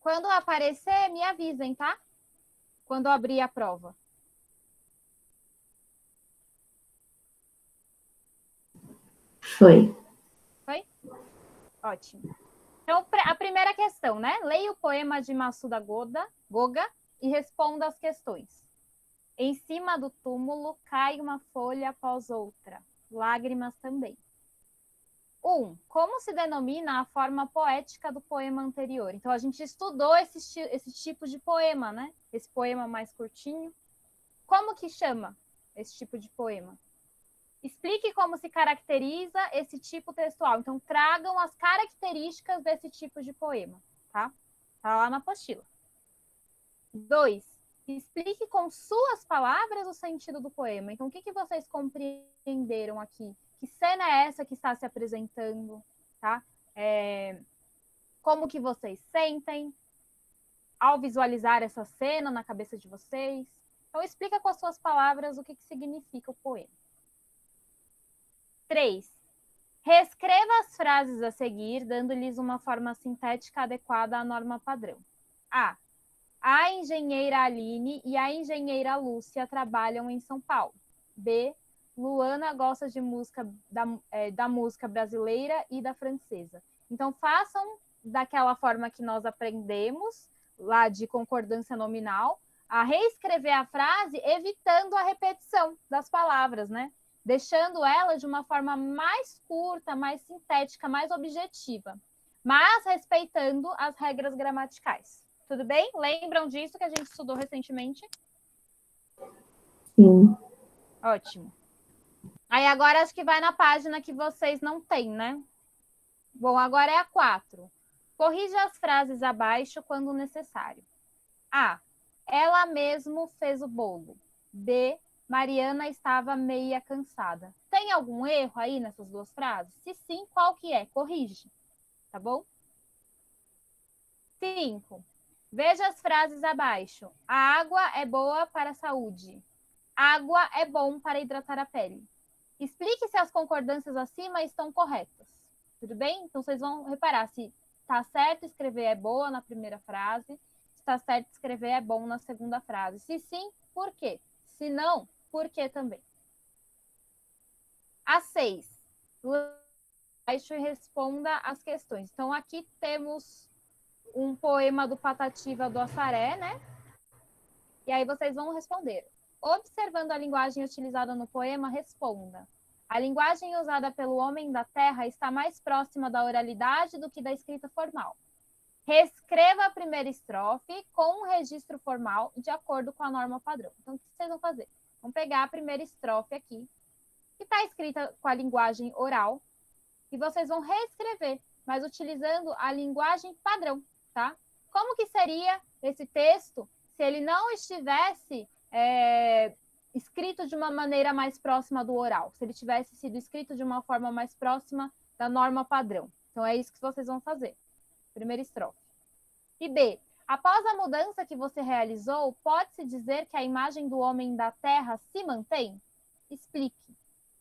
Quando aparecer, me avisem, tá? Quando eu abrir a prova. Foi. Foi? Ótimo. Então, a primeira questão, né? Leia o poema de Massuda Goga e responda as questões. Em cima do túmulo cai uma folha após outra, lágrimas também. 1. Como se denomina a forma poética do poema anterior? Então, a gente estudou esse tipo de poema, né? Esse poema mais curtinho. Como que chama esse tipo de poema? Explique como se caracteriza esse tipo textual. Então, tragam as características desse tipo de poema, tá? Tá lá na apostila. 2. Explique com suas palavras o sentido do poema. Então, o que vocês compreenderam aqui? Que cena é essa que está se apresentando? Tá? Como que vocês sentem ao visualizar essa cena na cabeça de vocês? Então, explica com as suas palavras o que significa o poema. 3. Reescreva as frases a seguir, dando-lhes uma forma sintética adequada à norma padrão. A engenheira Aline e a engenheira Lúcia trabalham em São Paulo. B. Luana gosta de música da música brasileira e da francesa. Então, façam daquela forma que nós aprendemos, lá de concordância nominal, a reescrever a frase, evitando a repetição das palavras, né? Deixando ela de uma forma mais curta, mais sintética, mais objetiva, mas respeitando as regras gramaticais. Tudo bem? Lembram disso que a gente estudou recentemente? Sim. Ótimo. Aí agora acho que vai na página que vocês não têm, né? Bom, agora é a 4. Corrija as frases abaixo quando necessário. A. Ela mesmo fez o bolo. B. Mariana estava meia cansada. Tem algum erro aí nessas duas frases? Se sim, qual que é? Corrige. Tá bom? 5. Veja as frases abaixo. A água é boa para a saúde. Água é bom para hidratar a pele. Explique se as concordâncias acima estão corretas. Tudo bem? Então, vocês vão reparar se está certo escrever é boa na primeira frase, se está certo escrever é bom na segunda frase. Se sim, por quê? Se não, por quê também? A 6. Abaixo e responda as questões. Então, aqui temos um poema do Patativa do Assaré, né? E aí vocês vão responder. Observando a linguagem utilizada no poema, responda. A linguagem usada pelo homem da terra está mais próxima da oralidade do que da escrita formal. Reescreva a primeira estrofe com um registro formal de acordo com a norma padrão. Então, o que vocês vão fazer? Vão pegar a primeira estrofe aqui, que está escrita com a linguagem oral, e vocês vão reescrever, mas utilizando a linguagem padrão, tá? Como que seria esse texto se ele não estivesse escrito de uma maneira mais próxima do oral, se ele tivesse sido escrito de uma forma mais próxima da norma padrão? Então, é isso que vocês vão fazer. Primeira estrofe. E B. Após a mudança que você realizou, pode-se dizer que a imagem do homem da terra se mantém? Explique.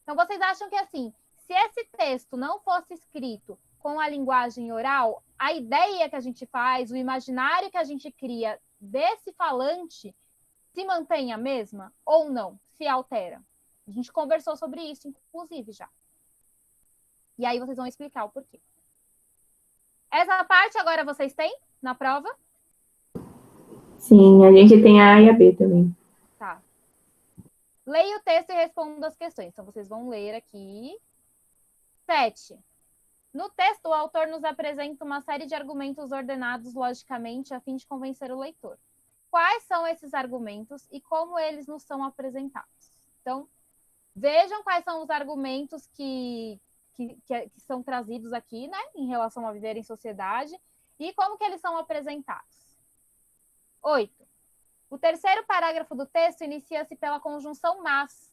Então, vocês acham que, assim, se esse texto não fosse escrito com a linguagem oral, a ideia que a gente faz, o imaginário que a gente cria desse falante se mantém a mesma ou não? Se altera? A gente conversou sobre isso, inclusive, já. E aí vocês vão explicar o porquê. Essa parte agora vocês têm na prova? Sim, a gente tem a A e a B também. Tá. Leia o texto e responda as questões. Então, vocês vão ler aqui. 7. No texto, o autor nos apresenta uma série de argumentos ordenados logicamente a fim de convencer o leitor. Quais são esses argumentos e como eles nos são apresentados? Então, vejam quais são os argumentos que são trazidos aqui, né, em relação a viver em sociedade e como que eles são apresentados. 8. O terceiro parágrafo do texto inicia-se pela conjunção mas.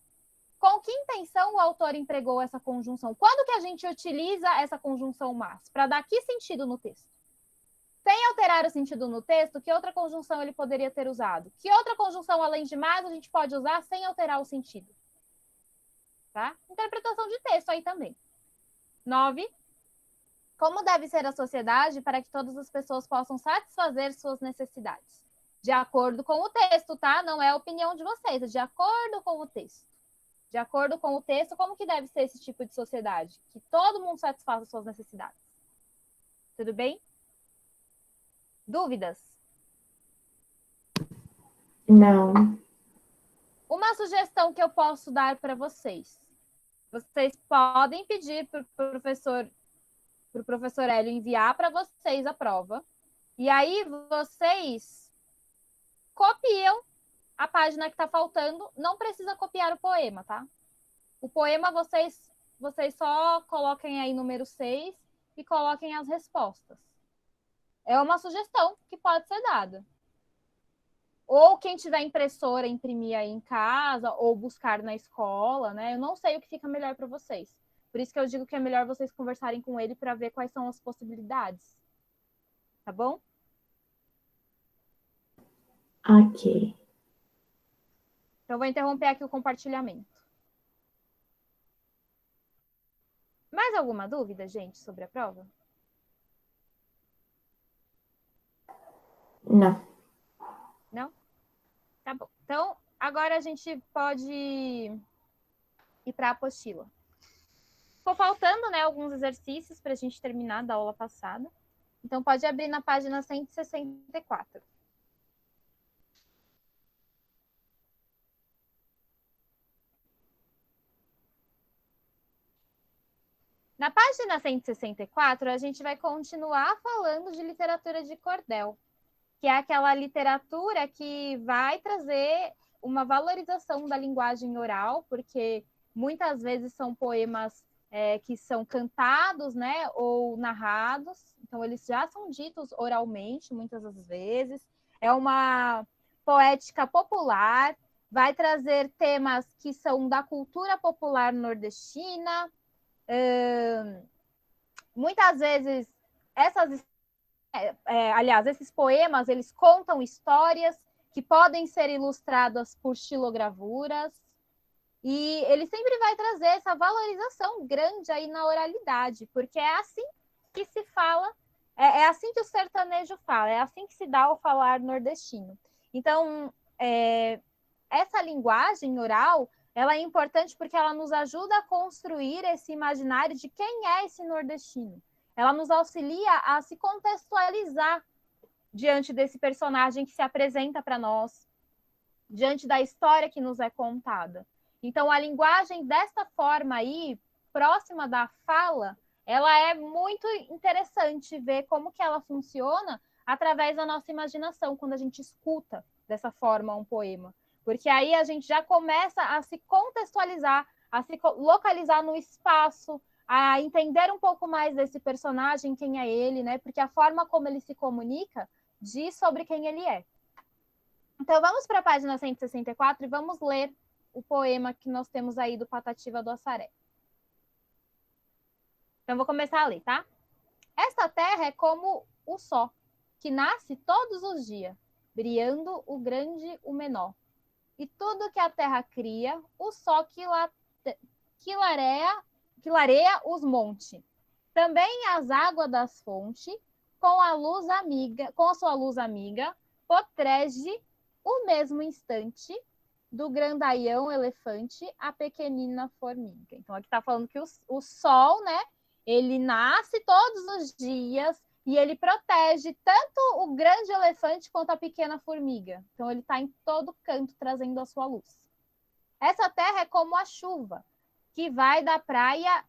Com que intenção o autor empregou essa conjunção? Quando que a gente utiliza essa conjunção mas? Para dar que sentido no texto? Sem alterar o sentido no texto, que outra conjunção ele poderia ter usado? Que outra conjunção, além de mas, a gente pode usar sem alterar o sentido? Tá? Interpretação de texto aí também. 9. Como deve ser a sociedade para que todas as pessoas possam satisfazer suas necessidades? De acordo com o texto, tá? Não é a opinião de vocês, é de acordo com o texto. De acordo com o texto, como que deve ser esse tipo de sociedade? Que todo mundo satisfaça suas necessidades. Tudo bem? Dúvidas? Não. Uma sugestão que eu posso dar para vocês. Vocês podem pedir para o professor Hélio enviar para vocês a prova. E aí vocês copiam a página que está faltando. Não precisa copiar o poema, tá? O poema vocês só coloquem aí número 6 e coloquem as respostas. É uma sugestão que pode ser dada. Ou quem tiver impressora, imprimir aí em casa, ou buscar na escola, né? Eu não sei o que fica melhor para vocês. Por isso que eu digo que é melhor vocês conversarem com ele para ver quais são as possibilidades. Tá bom? Ok. Então, vou interromper aqui o compartilhamento. Mais alguma dúvida, gente, sobre a prova? Não. Não? Tá bom. Então, agora a gente pode ir para a apostila. Ficou faltando, né, alguns exercícios para a gente terminar da aula passada. Então, pode abrir na página 164. Na página 164, a gente vai continuar falando de literatura de cordel, que é aquela literatura que vai trazer uma valorização da linguagem oral, porque muitas vezes são poemas que são cantados, né, ou narrados, então eles já são ditos oralmente, muitas das vezes. É uma poética popular, vai trazer temas que são da cultura popular nordestina. Muitas vezes esses poemas, eles contam histórias que podem ser ilustradas por xilogravuras, e ele sempre vai trazer essa valorização grande aí na oralidade, porque é assim que se fala, é assim que o sertanejo fala, é assim que se dá o falar nordestino. Então, essa linguagem oral, ela é importante porque ela nos ajuda a construir esse imaginário de quem é esse nordestino. Ela nos auxilia a se contextualizar diante desse personagem que se apresenta para nós, diante da história que nos é contada. Então, a linguagem desta forma aí, próxima da fala, ela é muito interessante ver como que ela funciona através da nossa imaginação, quando a gente escuta dessa forma um poema. Porque aí a gente já começa a se contextualizar, a se localizar no espaço, a entender um pouco mais desse personagem, quem é ele, né? Porque a forma como ele se comunica diz sobre quem ele é. Então, vamos para a página 164 e vamos ler o poema que nós temos aí do Patativa do Assaré. Então, vou começar a ler, tá? Esta terra é como o sol, que nasce todos os dias, brilhando o grande o menor. E tudo que a terra cria, o sol que lareia os montes. Também as águas das fontes, com a sua luz amiga, potrege o mesmo instante do grandaião elefante a pequenina formiga. Então, aqui está falando que o sol, né, ele nasce todos os dias e ele protege tanto o grande elefante quanto a pequena formiga. Então, ele está em todo canto trazendo a sua luz. Essa terra é como a chuva, que vai da praia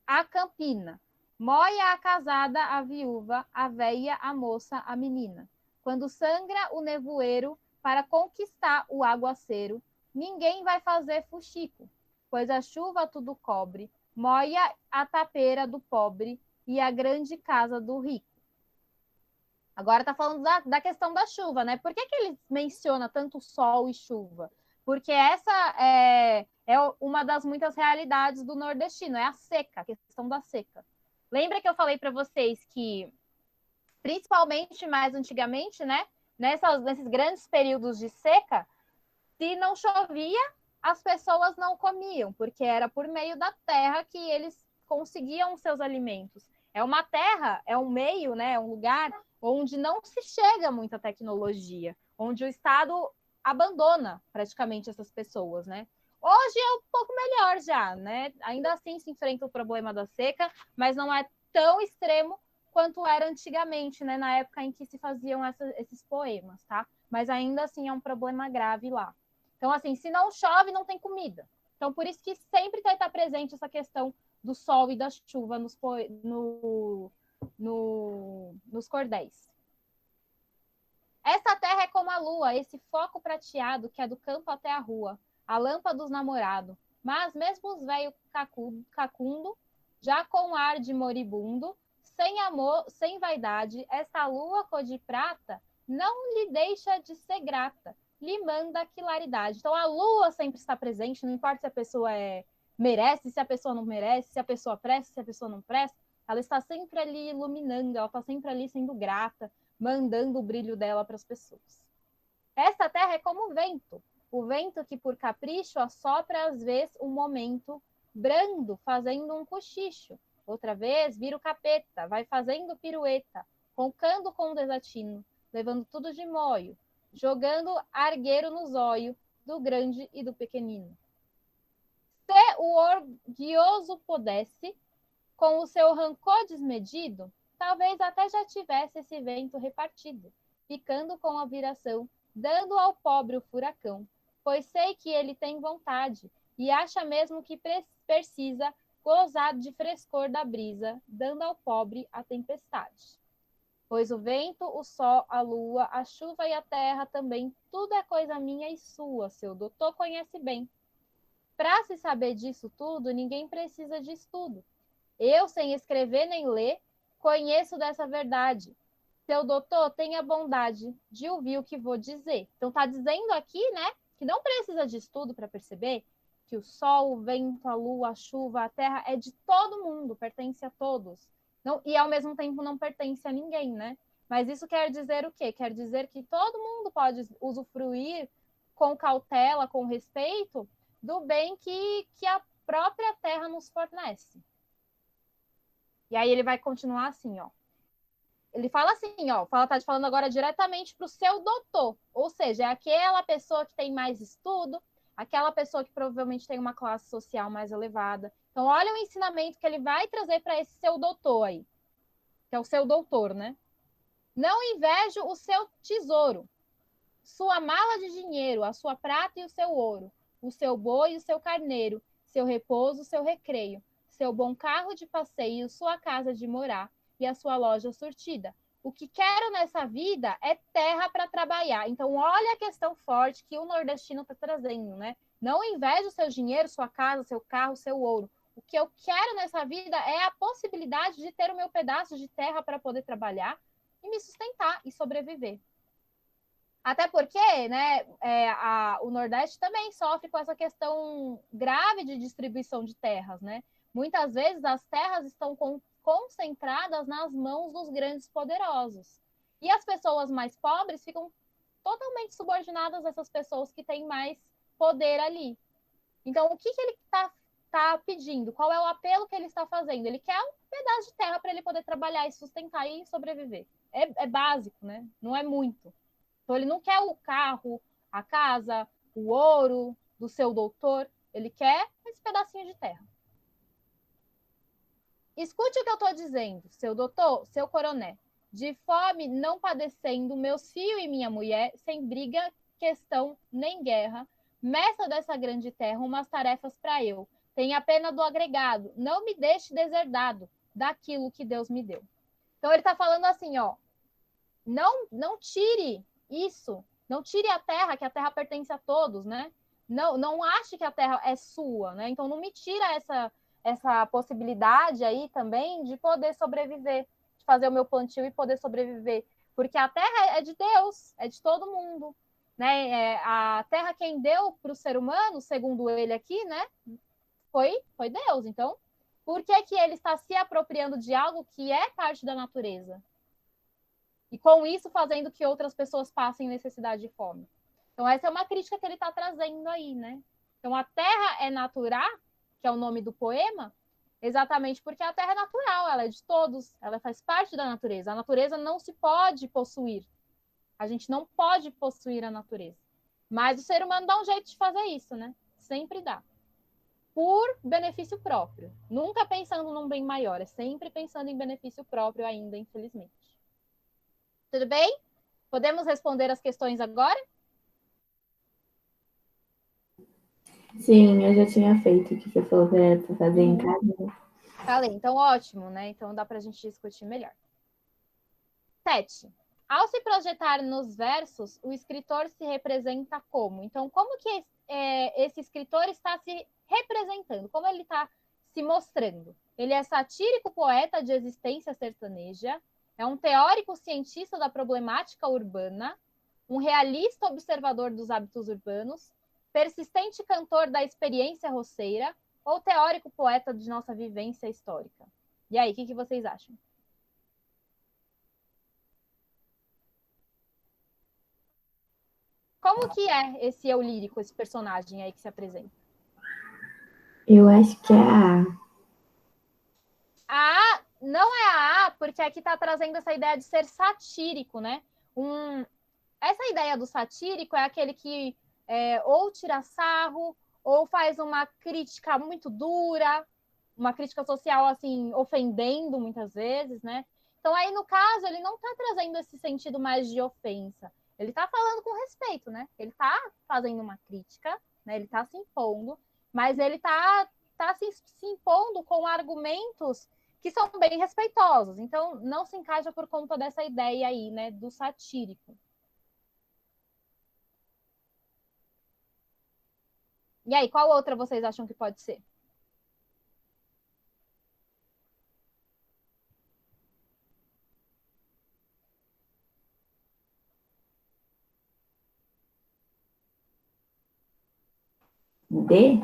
à campina. Moia a casada, a viúva, a veia, a moça, a menina. Quando sangra o nevoeiro para conquistar o aguaceiro, ninguém vai fazer fuxico, pois a chuva tudo cobre, moia a tapeira do pobre e a grande casa do rico. Agora está falando da questão da chuva, né? Por que ele menciona tanto sol e chuva? Porque essa é uma das muitas realidades do nordestino, é a seca, a questão da seca. Lembra que eu falei para vocês que, principalmente mais antigamente, né? Nesses grandes períodos de seca, se não chovia, as pessoas não comiam, porque era por meio da terra que eles conseguiam seus alimentos. É uma terra, é um meio, né? É um lugar onde não se chega muita tecnologia, onde o Estado abandona praticamente essas pessoas, né? Hoje é um pouco melhor já, né? Ainda assim se enfrenta o problema da seca, mas não é tão extremo quanto era antigamente, né? Na época em que se faziam esses poemas, tá? Mas ainda assim é um problema grave lá. Então, assim, se não chove, não tem comida. Então, por isso que sempre vai estar presente essa questão do sol e da chuva nos cordéis. Essa terra é como a lua, esse foco prateado que é do campo até a rua, a lâmpada dos namorados. Mas mesmo os velhos cacundo, já com ar de moribundo, sem amor, sem vaidade, essa lua cor de prata não lhe deixa de ser grata, lhe manda claridade. Então a lua sempre está presente, não importa se a pessoa merece, se a pessoa não merece, se a pessoa presta, se a pessoa não presta, ela está sempre ali iluminando, ela está sempre ali sendo grata, mandando o brilho dela para as pessoas. Essa terra é como o vento que por capricho assopra às vezes um momento brando, fazendo um cochicho. Outra vez vira o capeta, vai fazendo pirueta, roncando com desatino, levando tudo de moio, jogando argueiro no zóio do grande e do pequenino. Se o orgulhoso pudesse, com o seu rancor desmedido, talvez até já tivesse esse vento repartido, ficando com a viração, dando ao pobre o furacão, pois sei que ele tem vontade e acha mesmo que precisa gozar de frescor da brisa, dando ao pobre a tempestade. Pois o vento, o sol, a lua, a chuva e a terra também, tudo é coisa minha e sua, seu doutor conhece bem. Para se saber disso tudo, ninguém precisa de estudo. Eu, sem escrever nem ler, conheço dessa verdade. Seu doutor, tenha bondade de ouvir o que vou dizer. Então, está dizendo aqui, né, que não precisa de estudo para perceber que o sol, o vento, a lua, a chuva, a terra é de todo mundo, pertence a todos. Não, e, ao mesmo tempo, não pertence a ninguém, né? Mas isso quer dizer o quê? Quer dizer que todo mundo pode usufruir com cautela, com respeito, do bem que a própria terra nos fornece. E aí ele vai continuar assim, ó. Ele fala assim, ó, tá falando agora diretamente para o seu doutor, ou seja, é aquela pessoa que tem mais estudo, aquela pessoa que provavelmente tem uma classe social mais elevada. Então, olha o ensinamento que ele vai trazer para esse seu doutor aí, que é o seu doutor, né? Não invejo o seu tesouro, sua mala de dinheiro, a sua prata e o seu ouro, o seu boi e o seu carneiro, seu repouso, seu recreio, seu bom carro de passeio, sua casa de morar e a sua loja surtida. O que quero nessa vida é terra para trabalhar. Então, olha a questão forte que o nordestino está trazendo, né? Não inveja o seu dinheiro, sua casa, seu carro, seu ouro. O que eu quero nessa vida é a possibilidade de ter o meu pedaço de terra para poder trabalhar e me sustentar e sobreviver. Até porque, né, o Nordeste também sofre com essa questão grave de distribuição de terras, né? Muitas vezes as terras estão concentradas nas mãos dos grandes poderosos. E as pessoas mais pobres ficam totalmente subordinadas a essas pessoas que têm mais poder ali. Então, o que ele tá pedindo? Qual é o apelo que ele está fazendo? Ele quer um pedaço de terra para ele poder trabalhar e sustentar e sobreviver. É básico, né? Não é muito. Então, ele não quer o carro, a casa, o ouro do seu doutor. Ele quer esse pedacinho de terra. Escute o que eu estou dizendo, seu doutor, seu coroné. De fome não padecendo, meus filhos e minha mulher, sem briga, questão nem guerra, meça dessa grande terra umas tarefas para eu. Tenha pena do agregado, não me deixe deserdado daquilo que Deus me deu. Então ele está falando assim, ó, não tire isso, não tire a terra, que a terra pertence a todos, né? Não ache que a terra é sua, né? Então não me tira essa possibilidade aí também de poder sobreviver, de fazer o meu plantio e poder sobreviver, porque a terra é de Deus, é de todo mundo, né? A terra quem deu para o ser humano, segundo ele aqui, né? Foi Deus. Então, por que ele está se apropriando de algo que é parte da natureza? E com isso fazendo que outras pessoas passem necessidade de fome. Então essa é uma crítica que ele está trazendo aí, né? Então a terra é natural, que é o nome do poema, Exatamente porque a Terra é natural, ela é de todos, ela faz parte da natureza. A natureza não se pode possuir. A gente não pode possuir a natureza. Mas o ser humano dá um jeito de fazer isso, né? Sempre dá. Por benefício próprio. Nunca pensando num bem maior, é sempre pensando em benefício próprio ainda, infelizmente. Tudo bem? Podemos responder as questões agora? Sim, eu já tinha feito o que você falou para fazer em casa. Falei, então ótimo, né? Então dá para a gente discutir melhor. 7. Ao se projetar nos versos, o escritor se representa como? Então, como que esse escritor está se representando? Como ele está se mostrando? Ele é satírico poeta de existência sertaneja, é um teórico cientista da problemática urbana, um realista observador dos hábitos urbanos, persistente cantor da experiência roceira ou teórico poeta de nossa vivência histórica? E aí, o que vocês acham? Como que é esse eu lírico, esse personagem aí que se apresenta? Eu acho que é a A. A A não é a A, porque aqui está trazendo essa ideia de ser satírico, né? Essa ideia do satírico é aquele que ou tira sarro, ou faz uma crítica muito dura, uma crítica social, assim, ofendendo muitas vezes, né? Então, aí, no caso, ele não está trazendo esse sentido mais de ofensa. Ele está falando com respeito, né? Ele está fazendo uma crítica, né? Ele está se impondo, mas ele está se impondo com argumentos que são bem respeitosos. Então, não se encaixa por conta dessa ideia aí, né, do satírico. E aí, qual outra vocês acham que pode ser? D?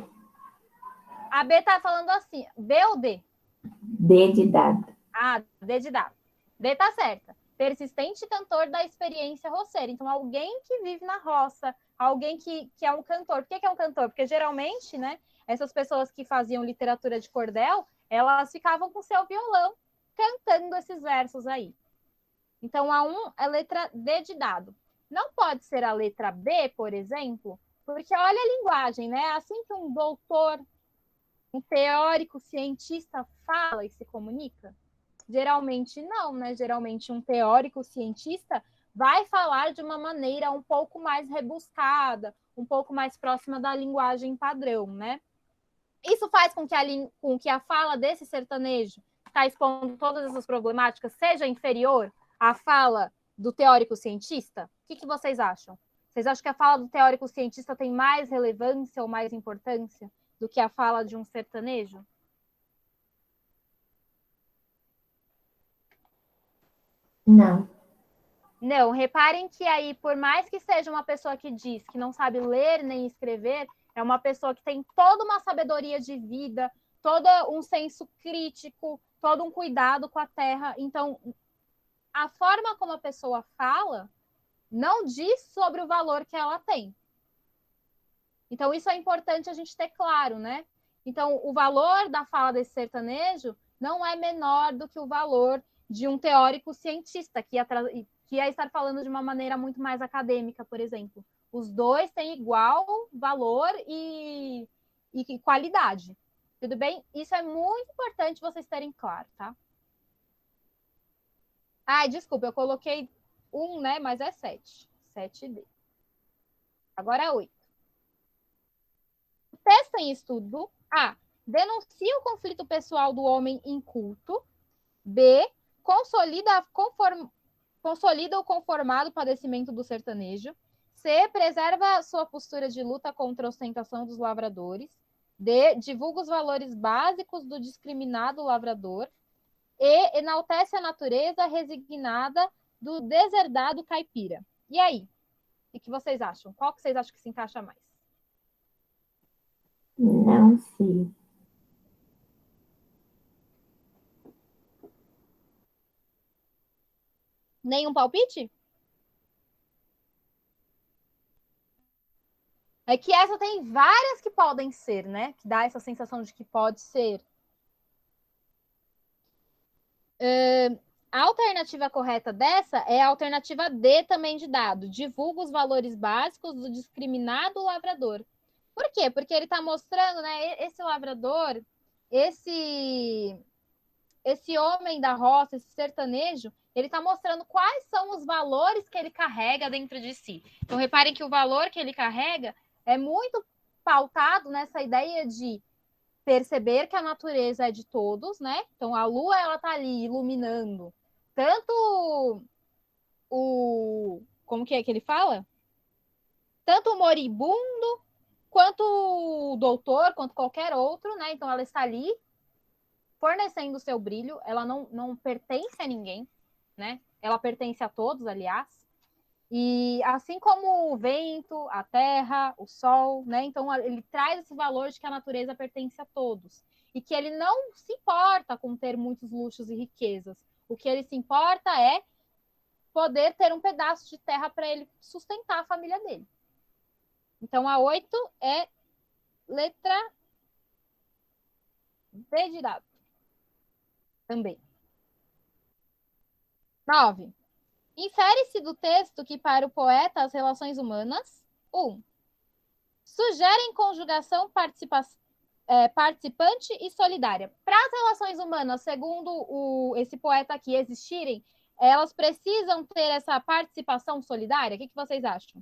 A B tá falando assim, B ou D? D de dado. Ah, D de dado. D tá certa. Persistente cantor da experiência roceira. Então, alguém que vive na roça, alguém que é um cantor. Por que é um cantor? Porque geralmente, né, essas pessoas que faziam literatura de cordel, elas ficavam com seu violão cantando esses versos aí. Então, a 1 é letra D de dado. Não pode ser a letra B, por exemplo, porque olha a linguagem, né? Assim que um doutor, um teórico cientista fala e se comunica, geralmente não, né? Geralmente um teórico cientista vai falar de uma maneira um pouco mais rebuscada, um pouco mais próxima da linguagem padrão, né? Isso faz com que a fala desse sertanejo, que está expondo todas essas problemáticas, seja inferior à fala do teórico cientista? O que vocês acham? Vocês acham que a fala do teórico cientista tem mais relevância ou mais importância do que a fala de um sertanejo? Não. Não, reparem que aí, por mais que seja uma pessoa que diz que não sabe ler nem escrever, é uma pessoa que tem toda uma sabedoria de vida, todo um senso crítico, todo um cuidado com a terra. Então, a forma como a pessoa fala não diz sobre o valor que ela tem. Então, isso é importante a gente ter claro, né? Então, o valor da fala desse sertanejo não é menor do que o valor de um teórico cientista, que ia estar falando de uma maneira muito mais acadêmica, por exemplo. Os dois têm igual valor e qualidade. Tudo bem? Isso é muito importante vocês terem claro, tá? Ai, desculpa, eu coloquei 1, né? Mas é 7. 7D. Agora é 8. O texto em estudo. A. Denuncia o conflito pessoal do homem inculto. B. Consolida o conformado padecimento do sertanejo. C. Preserva sua postura de luta contra a ostentação dos lavradores. D. Divulga os valores básicos do discriminado lavrador. E. Enaltece a natureza resignada do deserdado caipira. E aí? O que vocês acham? Qual que vocês acham que se encaixa mais? Não sei. Nenhum palpite? É que essa tem várias que podem ser, né? Que dá essa sensação de que pode ser. A alternativa correta dessa é a alternativa D também de dado. Divulga os valores básicos do discriminado lavrador. Por quê? Porque ele está mostrando, né, esse lavrador, esse homem da roça, esse sertanejo, ele está mostrando quais são os valores que ele carrega dentro de si. Então, reparem que o valor que ele carrega é muito pautado nessa ideia de perceber que a natureza é de todos, né? Então, a lua, ela tá ali iluminando tanto como que é que ele fala? Tanto o moribundo, quanto o doutor, quanto qualquer outro, né? Então, ela está ali fornecendo o seu brilho, ela não pertence a ninguém, né? Ela pertence a todos, aliás. E assim como o vento, a terra, o sol, né? Então ele traz esse valor de que a natureza pertence a todos. E que ele não se importa com ter muitos luxos e riquezas. O que ele se importa é poder ter um pedaço de terra para ele sustentar a família dele. Então a 8 é letra D de dado. Também. 9. Infere-se do texto que, para o poeta, as relações humanas, 1. Sugerem conjugação participante e solidária. Para as relações humanas, segundo esse poeta aqui, existirem, elas precisam ter essa participação solidária? O que vocês acham?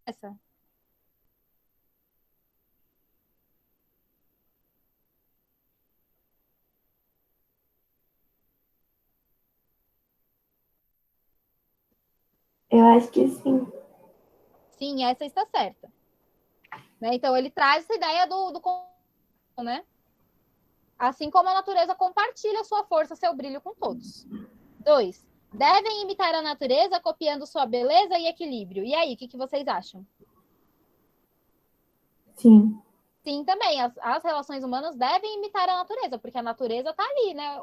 Essa. Eu acho que sim. Sim, essa está certa. Né? Então, ele traz essa ideia do né? Assim como a natureza compartilha sua força, seu brilho com todos. 2. Devem imitar a natureza copiando sua beleza e equilíbrio. E aí, o que vocês acham? Sim. Sim, também. As relações humanas devem imitar a natureza, porque a natureza está ali, né?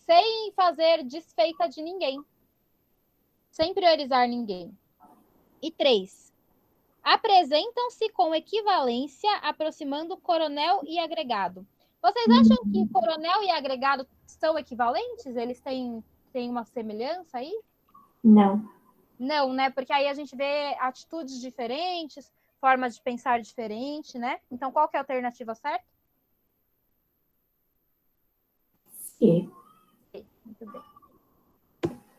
Sem fazer desfeita de ninguém. Sem priorizar ninguém. E 3. Apresentam-se com equivalência, aproximando coronel e agregado. Vocês acham que coronel e agregado são equivalentes? Eles têm uma semelhança aí? Não. Não, né? Porque aí a gente vê atitudes diferentes, formas de pensar diferente, né? Então, qual que é a alternativa certa? Sim. Muito bem.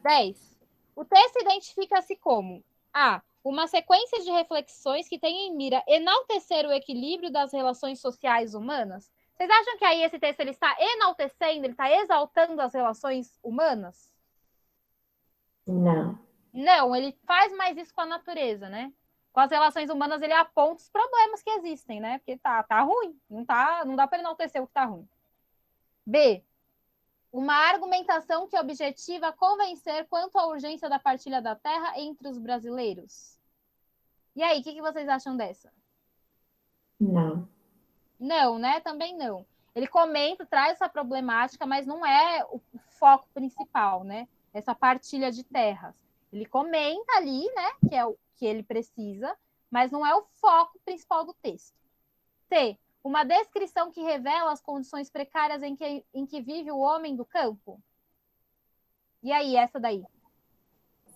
10. O texto identifica-se como A. Uma sequência de reflexões que tem em mira enaltecer o equilíbrio das relações sociais humanas. Vocês acham que aí esse texto ele está enaltecendo, ele está exaltando as relações humanas? Não. Não, ele faz mais isso com a natureza, né? Com as relações humanas, ele aponta os problemas que existem, né? Porque tá ruim, não dá para enaltecer o que tá ruim. B. Uma argumentação que objetiva convencer quanto à urgência da partilha da terra entre os brasileiros. E aí, o que vocês acham dessa? Não. Não, né? Também não. Ele comenta, traz essa problemática, mas não é o foco principal, né? Essa partilha de terras. Ele comenta ali, né, que é o que ele precisa, mas não é o foco principal do texto. C. Uma descrição que revela as condições precárias em que vive o homem do campo. E aí, essa daí?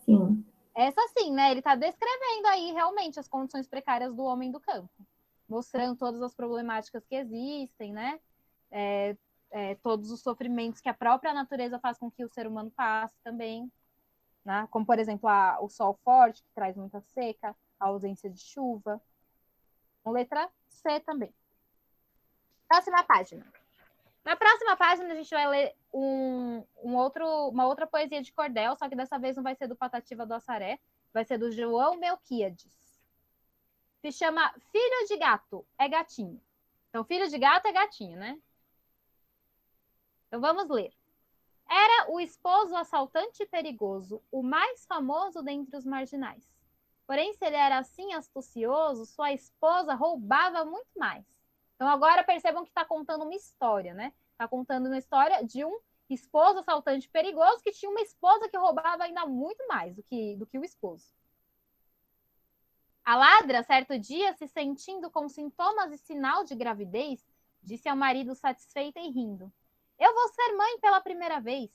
Sim. Essa sim, né? Ele está descrevendo aí realmente as condições precárias do homem do campo, mostrando todas as problemáticas que existem, né? Todos os sofrimentos que a própria natureza faz com que o ser humano passe também, né? Como, por exemplo, o sol forte, que traz muita seca, a ausência de chuva. Com letra C também. Próxima página. Na próxima página, a gente vai ler uma outra poesia de cordel, só que dessa vez não vai ser do Patativa do Assaré, vai ser do João Melquíades. Se chama Filho de Gato, é gatinho. Então, filho de gato é gatinho, né? Então, vamos ler. Era o esposo assaltante e perigoso, o mais famoso dentre os marginais. Porém, se ele era assim astucioso, sua esposa roubava muito mais. Então, agora percebam que está contando uma história, né? Está contando uma história de um esposo assaltante perigoso que tinha uma esposa que roubava ainda muito mais do que o esposo. A ladra, certo dia, se sentindo com sintomas e sinal de gravidez, disse ao marido satisfeita e rindo: Eu vou ser mãe pela primeira vez.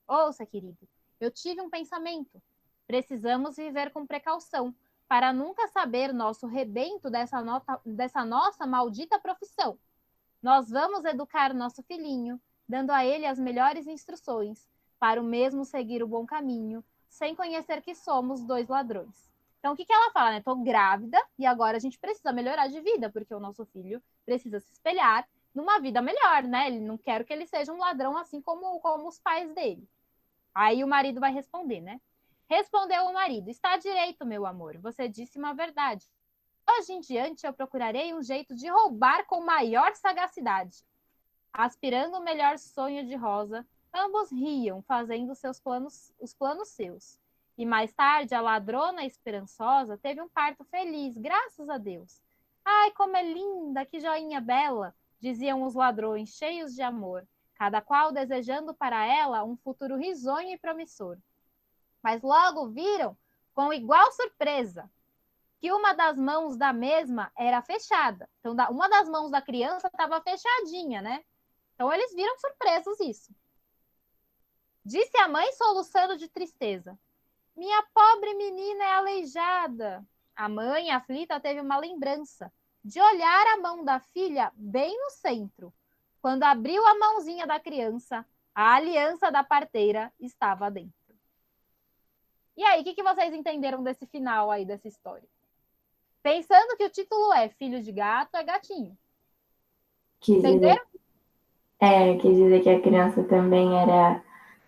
Ouça, querido, eu tive um pensamento. Precisamos viver com precaução, para nunca saber nosso rebento dessa nossa maldita profissão. Nós vamos educar nosso filhinho, dando a ele as melhores instruções, para o mesmo seguir o bom caminho, sem conhecer que somos 2 ladrões. Então, o que ela fala, né? Estou grávida e agora a gente precisa melhorar de vida, porque o nosso filho precisa se espelhar numa vida melhor, né? Ele não quer que ele seja um ladrão assim como os pais dele. Aí o marido vai responder, né? Respondeu o marido: está direito, meu amor, você disse uma verdade. Hoje em diante eu procurarei um jeito de roubar com maior sagacidade. Aspirando o melhor sonho de Rosa, ambos riam, fazendo os planos seus. E mais tarde, a ladrona esperançosa teve um parto feliz, graças a Deus. Ai, como é linda, que joinha bela, diziam os ladrões, cheios de amor, cada qual desejando para ela um futuro risonho e promissor. Mas logo viram, com igual surpresa, que uma das mãos da mesma era fechada. Então, uma das mãos da criança estava fechadinha, né? Então, eles viram surpresos isso. Disse a mãe, soluçando de tristeza: minha pobre menina é aleijada. A mãe, aflita, teve uma lembrança de olhar a mão da filha bem no centro. Quando abriu a mãozinha da criança, a aliança da parteira estava dentro. E aí, o que vocês entenderam desse final aí, dessa história? Pensando que o título é Filho de Gato é Gatinho. Entenderam? Quis dizer que a criança também era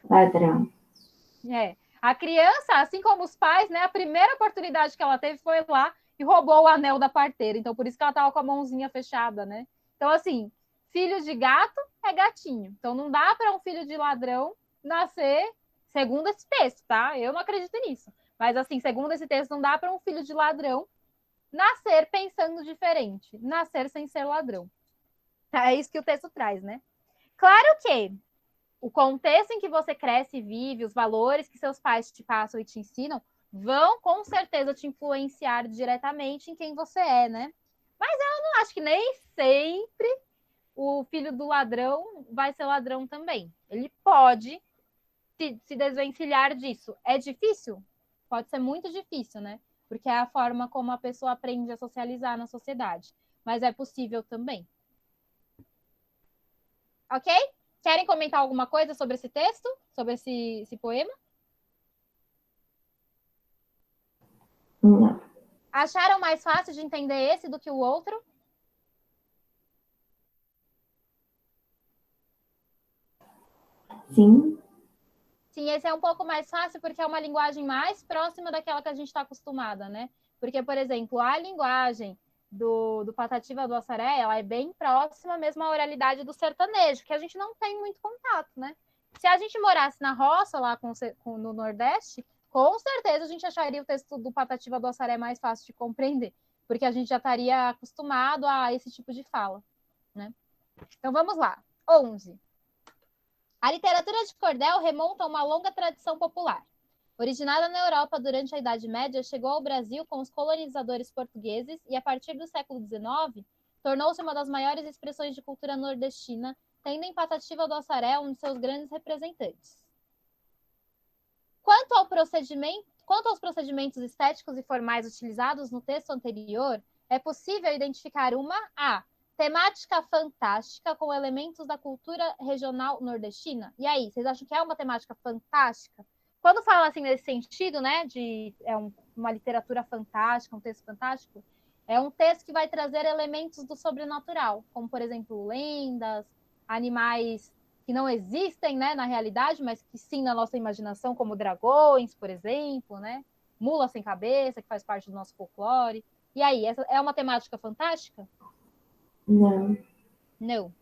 ladrão. A criança, assim como os pais, né, a primeira oportunidade que ela teve foi lá e roubou o anel da parteira. Então, por isso que ela estava com a mãozinha fechada, né? Então, assim, filho de gato é gatinho. Então, não dá para um filho de ladrão nascer, segundo esse texto, tá? Eu não acredito nisso. Mas, assim, segundo esse texto, não dá para um filho de ladrão nascer pensando diferente, nascer sem ser ladrão. É isso que o texto traz, né? Claro que o contexto em que você cresce e vive, os valores que seus pais te passam e te ensinam, vão com certeza te influenciar diretamente em quem você é, né? Mas eu não acho que nem sempre o filho do ladrão vai ser ladrão também. Ele pode se desvencilhar disso. É difícil? Pode ser muito difícil, né? Porque é a forma como a pessoa aprende a socializar na sociedade. Mas é possível também. Ok? Querem comentar alguma coisa sobre esse texto? Sobre esse poema? Não. Acharam mais fácil de entender esse do que o outro? Sim. Sim, esse é um pouco mais fácil porque é uma linguagem mais próxima daquela que a gente está acostumada, né? Porque, por exemplo, a linguagem do Patativa do Assaré, ela é bem próxima mesmo à oralidade do sertanejo, que a gente não tem muito contato, né? Se a gente morasse na roça, lá no Nordeste, com certeza a gente acharia o texto do Patativa do Assaré mais fácil de compreender, porque a gente já estaria acostumado a esse tipo de fala, né? Então, vamos lá. 11. A literatura de cordel remonta a uma longa tradição popular. Originada na Europa durante a Idade Média, chegou ao Brasil com os colonizadores portugueses e, a partir do século XIX, tornou-se uma das maiores expressões de cultura nordestina, tendo em Patativa do Assaré um de seus grandes representantes. Quanto aos procedimentos estéticos e formais utilizados no texto anterior, é possível identificar uma temática fantástica com elementos da cultura regional nordestina. E aí, vocês acham que é uma temática fantástica? Quando fala assim nesse sentido, né, de uma literatura fantástica, um texto fantástico, é um texto que vai trazer elementos do sobrenatural, como, por exemplo, lendas, animais que não existem, né, na realidade, mas que sim na nossa imaginação, como dragões, por exemplo, né? Mula sem cabeça, que faz parte do nosso folclore. E aí, essa é uma temática fantástica? Não. Não.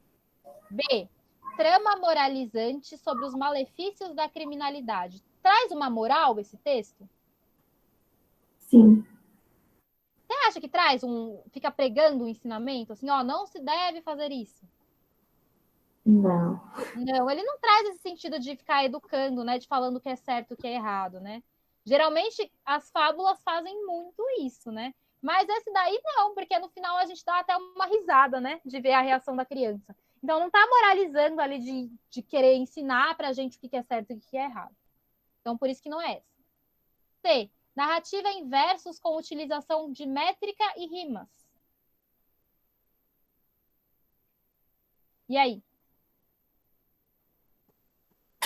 B. Trama moralizante sobre os malefícios da criminalidade. Traz uma moral esse texto? Sim. Você acha que traz fica pregando um ensinamento? Assim, ó, não se deve fazer isso. Não. Não, ele não traz esse sentido de ficar educando, né? De falando o que é certo e o que é errado, né? Geralmente, as fábulas fazem muito isso, né? Mas esse daí não, porque no final a gente dá até uma risada, né? De ver a reação da criança. Então, não está moralizando ali de querer ensinar para a gente o que é certo e o que é errado. Então, por isso que não é essa. C. Narrativa em versos com utilização de métrica e rimas. E aí?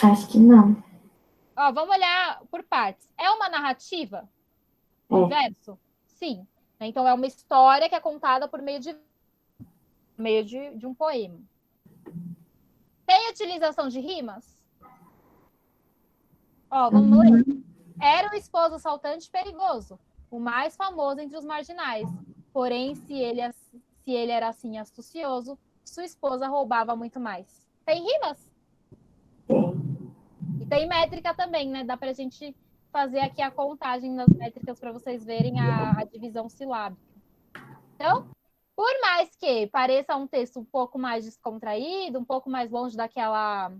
Acho que não. Ó, vamos olhar por partes. É uma narrativa em verso? Sim. Então, é uma história que é contada por meio de um poema. Tem utilização de rimas? Ó, vamos ler. Era o esposo saltante perigoso, o mais famoso entre os marginais. Porém, se ele era assim astucioso, sua esposa roubava muito mais. Tem rimas? Tem. E tem métrica também, né? Dá pra gente fazer aqui a contagem das métricas para vocês verem a divisão silábica. Então, por mais que pareça um texto um pouco mais descontraído, um pouco mais longe daquela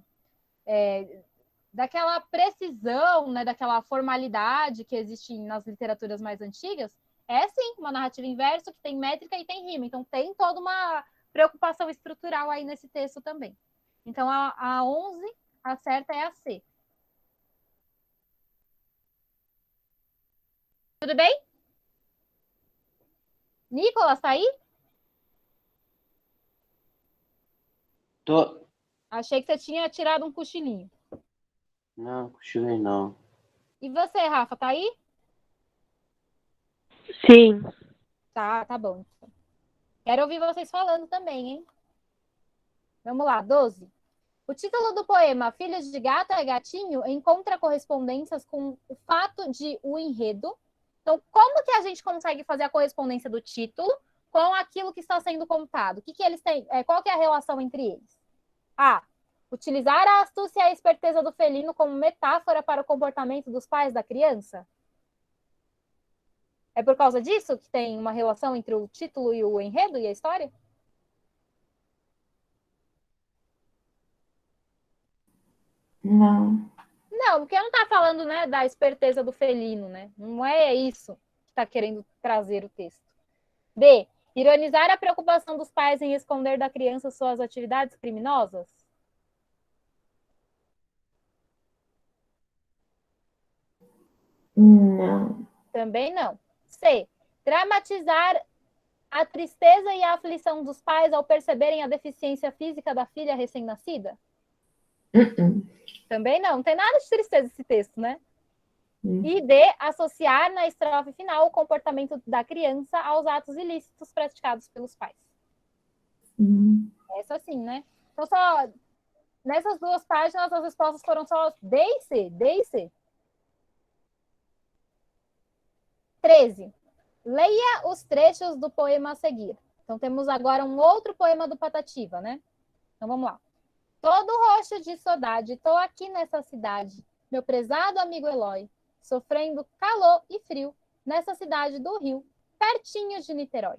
precisão, né, daquela formalidade que existe nas literaturas mais antigas, é sim uma narrativa em verso que tem métrica e tem rima. Então, tem toda uma preocupação estrutural aí nesse texto também. Então, a 11, a certa é a C. Tudo bem? Nicolas, tá aí? Tô. Achei que você tinha tirado um cochilinho. Não, cochilei não. E você, Rafa, tá aí? Sim. Tá bom. Quero ouvir vocês falando também, hein? Vamos lá, 12. O título do poema Filhos de Gato é Gatinho encontra correspondências com o fato de o enredo. Então, como que a gente consegue fazer a correspondência do título com aquilo que está sendo contado? O que eles têm? Qual que é a relação entre eles? A. Utilizar a astúcia e a esperteza do felino como metáfora para o comportamento dos pais da criança? É por causa disso que tem uma relação entre o título e o enredo e a história? Não. Não, porque não está falando, né, da esperteza do felino, né? Não é isso que está querendo trazer o texto. B. Ironizar a preocupação dos pais em esconder da criança suas atividades criminosas? Não. Também não. C. Dramatizar a tristeza e a aflição dos pais ao perceberem a deficiência física da filha recém-nascida? Também não. Não tem nada de tristeza esse texto, né? E D. Associar na estrofe final o comportamento da criança aos atos ilícitos praticados pelos pais. Essa sim, né? Então, só nessas duas páginas, as respostas foram só D e C. D e C. 13. Leia os trechos do poema a seguir. Então, temos agora um outro poema do Patativa, né? Então, vamos lá. Todo roxo de saudade, tô aqui nessa cidade, meu prezado amigo Eloy, sofrendo calor e frio nessa cidade do Rio, pertinho de Niterói.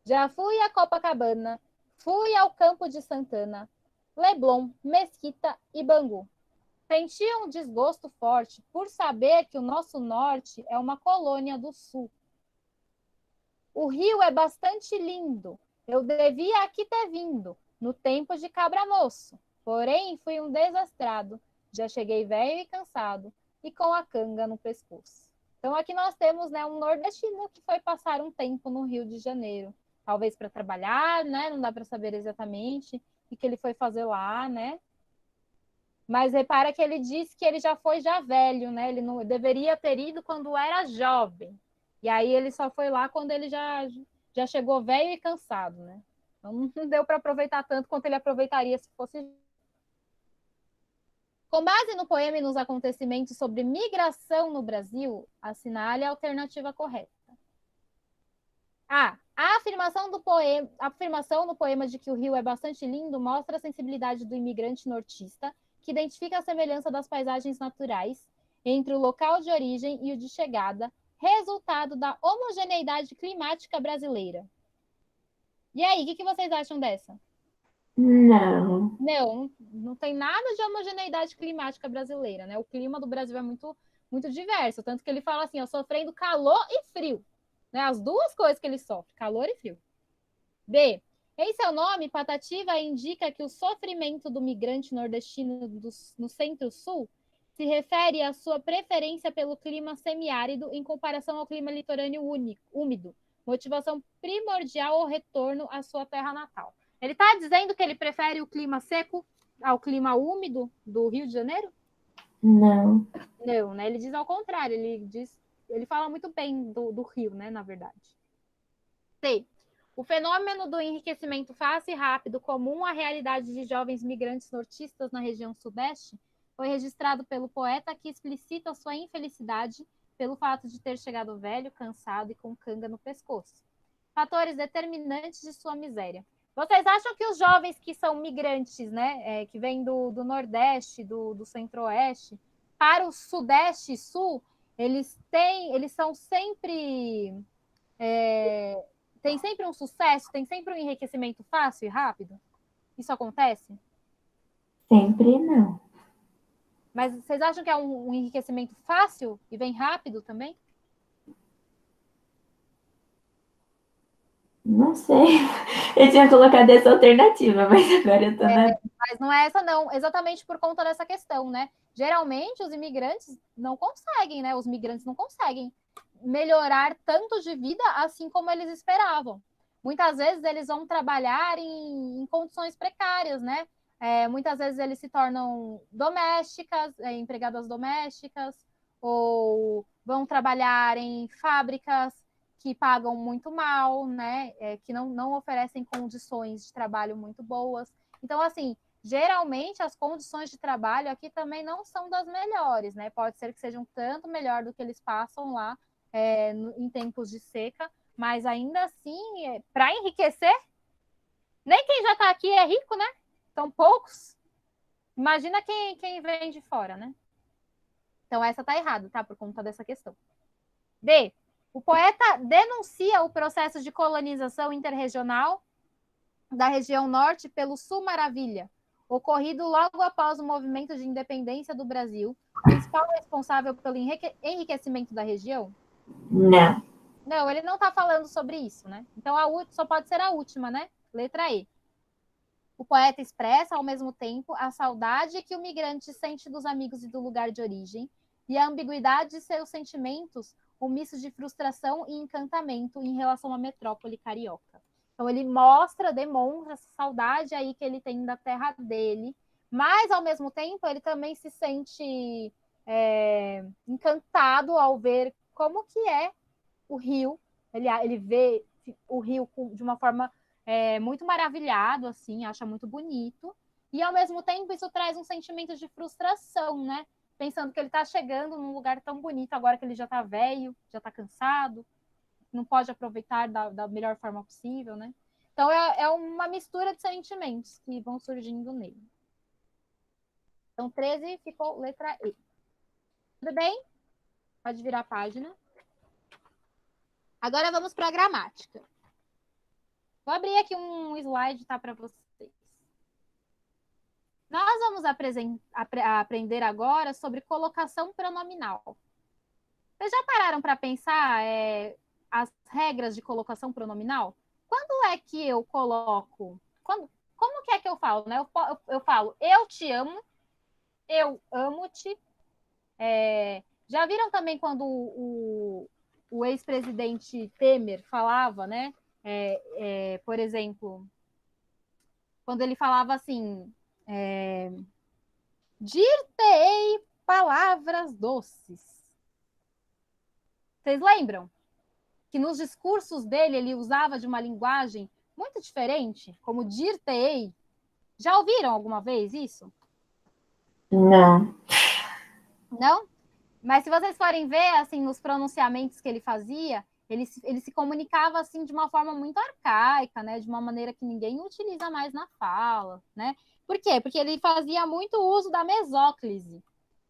Já fui a Copacabana, fui ao Campo de Santana, Leblon, Mesquita e Bangu. Senti um desgosto forte por saber que o nosso norte é uma colônia do sul. O Rio é bastante lindo, eu devia aqui ter vindo, no tempo de cabra moço. Porém, fui um desastrado. Já cheguei velho e cansado, e com a canga no pescoço. Então, aqui nós temos, né, um nordestino que foi passar um tempo no Rio de Janeiro. Talvez para trabalhar, né? Não dá para saber exatamente o que ele foi fazer lá, né? Mas repara que ele disse que ele já foi já velho, né? Ele não deveria ter ido quando era jovem. E aí ele só foi lá quando ele já chegou velho e cansado, né? Então não deu para aproveitar tanto quanto ele aproveitaria se fosse. Com base no poema e nos acontecimentos sobre migração no Brasil, assinale a alternativa correta. A afirmação no poema de que o Rio é bastante lindo mostra a sensibilidade do imigrante nortista, que identifica a semelhança das paisagens naturais entre o local de origem e o de chegada, resultado da homogeneidade climática brasileira. E aí, o que vocês acham dessa? Não. Não tem nada de homogeneidade climática brasileira, né? O clima do Brasil é muito, muito diverso, tanto que ele fala assim, ó, sofrendo calor e frio, né? As duas coisas que ele sofre, calor e frio. B. Em seu nome, Patativa indica que o sofrimento do migrante nordestino no Centro-Sul se refere à sua preferência pelo clima semiárido em comparação ao clima litorâneo úmido, motivação primordial ao retorno à sua terra natal. Ele está dizendo que ele prefere o clima seco ao clima úmido do Rio de Janeiro? Não. Não, né? Ele diz ao contrário, ele fala muito bem do Rio, né, na verdade. C. O fenômeno do enriquecimento fácil e rápido, comum à realidade de jovens migrantes nortistas na região sudeste, foi registrado pelo poeta que explicita sua infelicidade pelo fato de ter chegado velho, cansado e com canga no pescoço. Fatores determinantes de sua miséria. Vocês acham que os jovens que são migrantes, né, que vêm do Nordeste, do Centro-Oeste, para o Sudeste e Sul, eles são sempre... tem sempre um sucesso, tem sempre um enriquecimento fácil e rápido? Isso acontece? Sempre não. Mas vocês acham que é um enriquecimento fácil e vem rápido também? Não sei. Eu tinha colocado essa alternativa, mas agora eu tô na... Mas não é essa não, exatamente por conta dessa questão, né? Geralmente os imigrantes não conseguem, né? Os migrantes não conseguem melhorar tanto de vida assim como eles esperavam. Muitas vezes eles vão trabalhar em condições precárias, né? Muitas vezes eles se tornam domésticas, empregadas domésticas, ou vão trabalhar em fábricas que pagam muito mal, né? Que não oferecem condições de trabalho muito boas. Então, assim, geralmente as condições de trabalho aqui também não são das melhores, né? Pode ser que sejam tanto melhor do que eles passam lá em tempos de seca, mas ainda assim, para enriquecer, nem quem já está aqui é rico, né? São poucos. Imagina quem vem de fora, né? Então, essa tá errada, tá? Por conta dessa questão. D. O poeta denuncia o processo de colonização interregional da região norte pelo Sul Maravilha, ocorrido logo após o movimento de independência do Brasil, principal responsável pelo enriquecimento da região? Não. Não, ele não está falando sobre isso, né? Então, só pode ser a última, né? Letra E. O poeta expressa, ao mesmo tempo, a saudade que o migrante sente dos amigos e do lugar de origem e a ambiguidade de seus sentimentos, um misto de frustração e encantamento em relação à metrópole carioca. Então, ele demonstra essa saudade aí que ele tem da terra dele, mas, ao mesmo tempo, ele também se sente encantado ao ver como que é o Rio. Ele vê o Rio de uma forma muito maravilhado, assim, acha muito bonito. E, ao mesmo tempo, isso traz um sentimento de frustração, né? Pensando que ele está chegando num lugar tão bonito agora que ele já está velho, já está cansado, não pode aproveitar da melhor forma possível, né? Então, é uma mistura de sentimentos que vão surgindo nele. Então, 13 ficou letra E. Tudo bem? Pode virar a página. Agora vamos para a gramática. Vou abrir aqui um slide, tá, para vocês. Nós vamos aprender agora sobre colocação pronominal. Vocês já pararam para pensar as regras de colocação pronominal? Quando é que eu coloco? Como que é que eu falo, né? Eu falo, eu te amo, eu amo-te. Já viram também quando o ex-presidente Temer falava, né? Por exemplo, quando ele falava assim, dir-te-ei palavras doces. Vocês lembram? Que nos discursos dele ele usava de uma linguagem muito diferente, como dir-te-ei. Já ouviram alguma vez isso? Não. Não? Mas se vocês forem ver, assim, os pronunciamentos que ele fazia, ele se comunicava, assim, de uma forma muito arcaica, né? De uma maneira que ninguém utiliza mais na fala, né? Por quê? Porque ele fazia muito uso da mesóclise,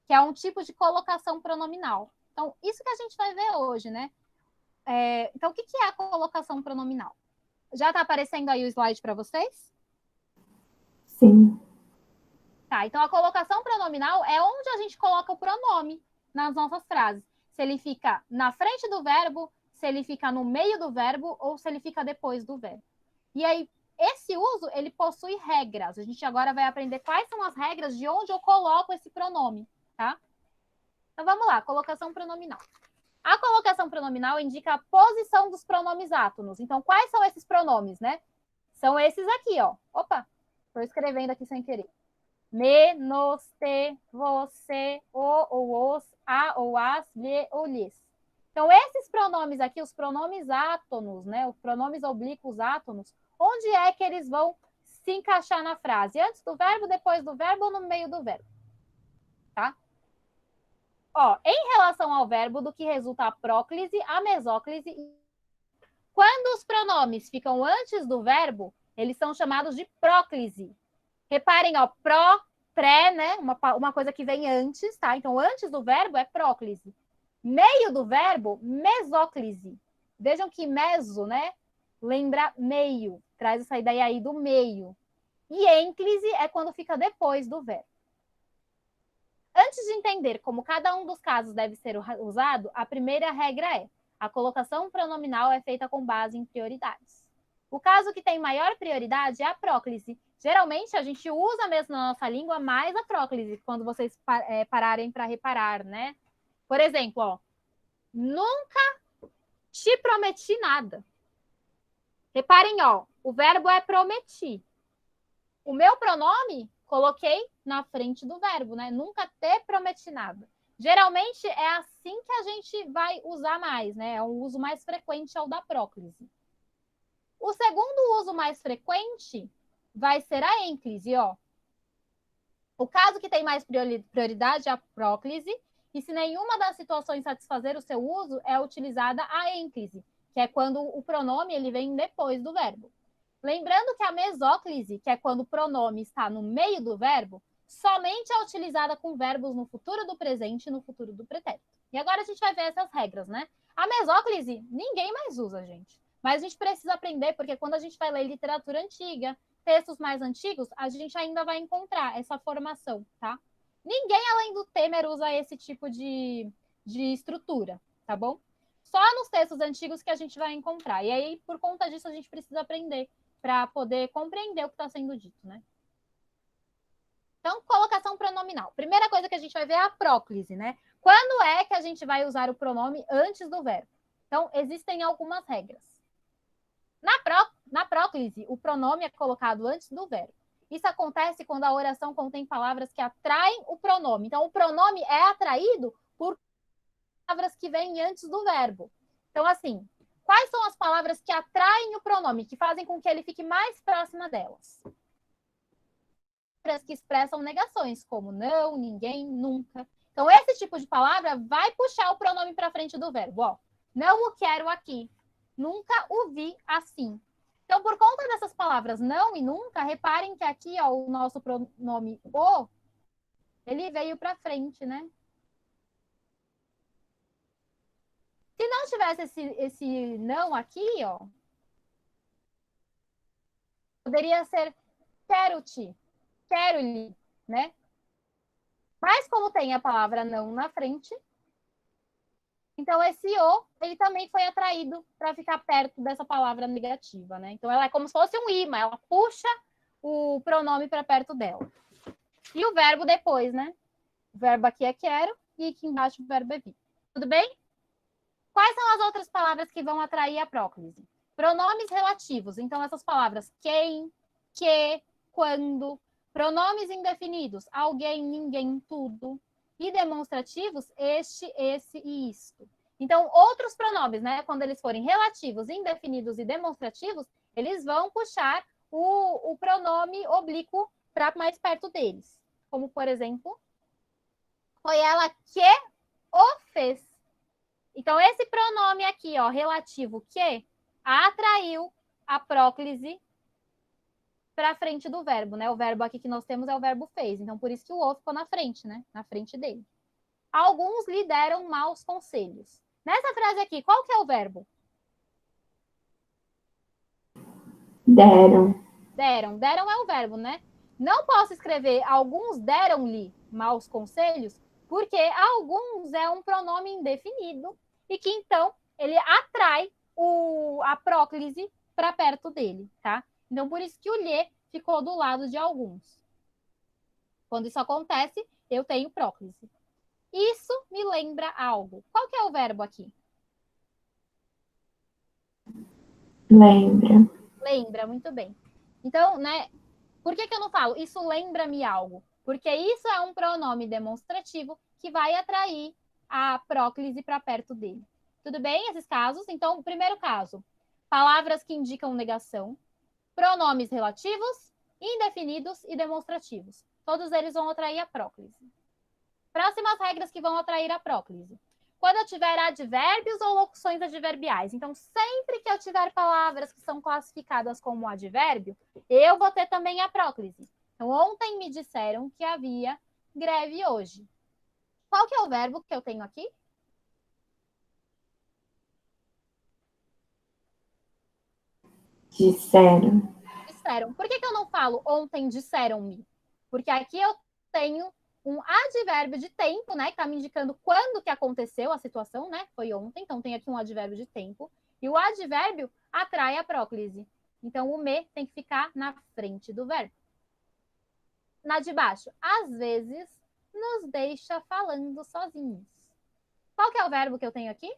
que é um tipo de colocação pronominal. Então, isso que a gente vai ver hoje, né? Então, o que é a colocação pronominal? Já está aparecendo aí o slide para vocês? Sim. Tá, então a colocação pronominal é onde a gente coloca o pronome nas nossas frases. Se ele fica na frente do verbo, se ele fica no meio do verbo ou se ele fica depois do verbo. E aí, esse uso, ele possui regras. A gente agora vai aprender quais são as regras de onde eu coloco esse pronome, tá? Então, vamos lá, colocação pronominal. A colocação pronominal indica a posição dos pronomes átonos. Então, quais são esses pronomes, né? São esses aqui, ó. Opa, estou escrevendo aqui sem querer. Me, nos, te, você, o ou os, a ou as, lhe ou lhes. Então, esses pronomes aqui, os pronomes átonos, né? Os pronomes oblíquos átonos, onde é que eles vão se encaixar na frase? Antes do verbo, depois do verbo ou no meio do verbo? Tá? Ó, em relação ao verbo, do que resulta a próclise, a mesóclise. Quando os pronomes ficam antes do verbo, eles são chamados de próclise. Reparem, ó, pró, pré, né? Uma coisa que vem antes, tá? Então, antes do verbo é próclise. Meio do verbo, mesóclise. Vejam que meso, né? Lembra meio. Traz essa ideia aí do meio. E ênclise é quando fica depois do verbo. Antes de entender como cada um dos casos deve ser usado, a primeira regra é: a colocação pronominal é feita com base em prioridades. O caso que tem maior prioridade é a próclise. Geralmente, a gente usa mesmo na nossa língua mais a próclise, quando vocês pararem para reparar, né? Por exemplo, ó, nunca te prometi nada. Reparem, ó, o verbo é prometi. O meu pronome, coloquei na frente do verbo, né? Nunca te prometi nada. Geralmente, é assim que a gente vai usar mais, né? É um uso mais frequente ao da próclise. O segundo uso mais frequente vai ser a ênclise, ó. O caso que tem mais prioridade é a próclise, e se nenhuma das situações satisfazer o seu uso, é utilizada a ênclise, que é quando o pronome ele vem depois do verbo. Lembrando que a mesóclise, que é quando o pronome está no meio do verbo, somente é utilizada com verbos no futuro do presente e no futuro do pretérito. E agora a gente vai ver essas regras, né? A mesóclise, ninguém mais usa, gente. Mas a gente precisa aprender, porque quando a gente vai ler literatura antiga, textos mais antigos, a gente ainda vai encontrar essa formação, tá? Ninguém, além do Temer, usa esse tipo de estrutura, tá bom? Só nos textos antigos que a gente vai encontrar. E aí, por conta disso, a gente precisa aprender para poder compreender o que está sendo dito, né? Então, colocação pronominal. Primeira coisa que a gente vai ver é a próclise, né? Quando é que a gente vai usar o pronome antes do verbo? Então, existem algumas regras. Na próclise, o pronome é colocado antes do verbo. Isso acontece quando a oração contém palavras que atraem o pronome. Então, o pronome é atraído por palavras que vêm antes do verbo. Então, assim, quais são as palavras que atraem o pronome, que fazem com que ele fique mais próxima delas? Palavras que expressam negações, como não, ninguém, nunca. Então, esse tipo de palavra vai puxar o pronome para frente do verbo. Ó, não o quero aqui. Nunca o vi assim. Então, por conta dessas palavras não e nunca, reparem que aqui, ó, o nosso pronome o, ele veio para frente, né? Se não tivesse esse não aqui, ó, poderia ser quero-te, quero-lhe, né? Mas como tem a palavra não na frente, então esse o, ele também foi atraído para ficar perto dessa palavra negativa, né? Então ela é como se fosse um imã, ela puxa o pronome para perto dela. E o verbo depois, né? O verbo aqui é quero e aqui embaixo o verbo é vir. Tudo bem? Quais são as outras palavras que vão atrair a próclise? Pronomes relativos. Então, essas palavras quem, que, quando. Pronomes indefinidos. Alguém, ninguém, tudo. E demonstrativos, este, esse e isto. Então, outros pronomes, né? Quando eles forem relativos, indefinidos e demonstrativos, eles vão puxar o pronome oblíquo para mais perto deles. Como, por exemplo, foi ela que o fez. Então, esse pronome aqui, ó, relativo que, atraiu a próclise para frente do verbo, né? O verbo aqui que nós temos é o verbo fez. Então, por isso que o o ficou na frente, né? Na frente dele. Alguns lhe deram maus conselhos. Nessa frase aqui, qual que é o verbo? Deram. Deram. Deram é o verbo, né? Não posso escrever alguns deram-lhe maus conselhos, porque alguns é um pronome indefinido e que, então, ele atrai a próclise para perto dele, tá? Então, por isso que o lhe ficou do lado de alguns. Quando isso acontece, eu tenho próclise. Isso me lembra algo. Qual que é o verbo aqui? Lembra. Lembra, muito bem. Então, né, por que eu não falo isso lembra-me algo? Porque isso é um pronome demonstrativo que vai atrair a próclise para perto dele. Tudo bem, esses casos? Então, primeiro caso, palavras que indicam negação, pronomes relativos, indefinidos e demonstrativos. Todos eles vão atrair a próclise. Próximas regras que vão atrair a próclise. Quando eu tiver advérbios ou locuções adverbiais. Então, sempre que eu tiver palavras que são classificadas como advérbio, eu vou ter também a próclise. Então, ontem me disseram que havia greve hoje. Qual que é o verbo que eu tenho aqui? Disseram. Disseram. Por que eu não falo ontem disseram-me? Porque aqui eu tenho um advérbio de tempo, né? Que está me indicando quando que aconteceu a situação, né? Foi ontem, então tem aqui um advérbio de tempo. E o advérbio atrai a próclise. Então, o me tem que ficar na frente do verbo. Na de baixo, às vezes, nos deixa falando sozinhos. Qual que é o verbo que eu tenho aqui?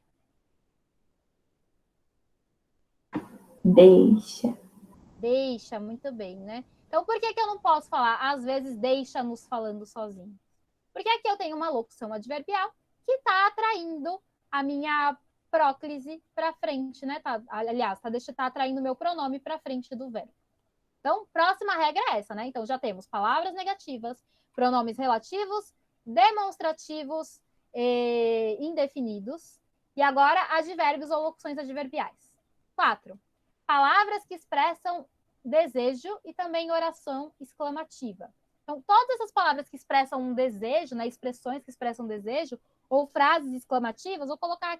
Deixa. Deixa, muito bem, né? Então, por que eu não posso falar, às vezes, deixa-nos falando sozinhos? Porque aqui eu tenho uma locução adverbial que está atraindo a minha próclise para frente, né? Aliás, tá atraindo o meu pronome para frente do verbo. Então, próxima regra é essa, né? Então, já temos palavras negativas, pronomes relativos, demonstrativos indefinidos. E agora, advérbios ou locuções adverbiais. 4. Palavras que expressam desejo e também oração exclamativa. Então, todas essas palavras que expressam um desejo, né, expressões que expressam desejo, ou frases exclamativas, vou colocar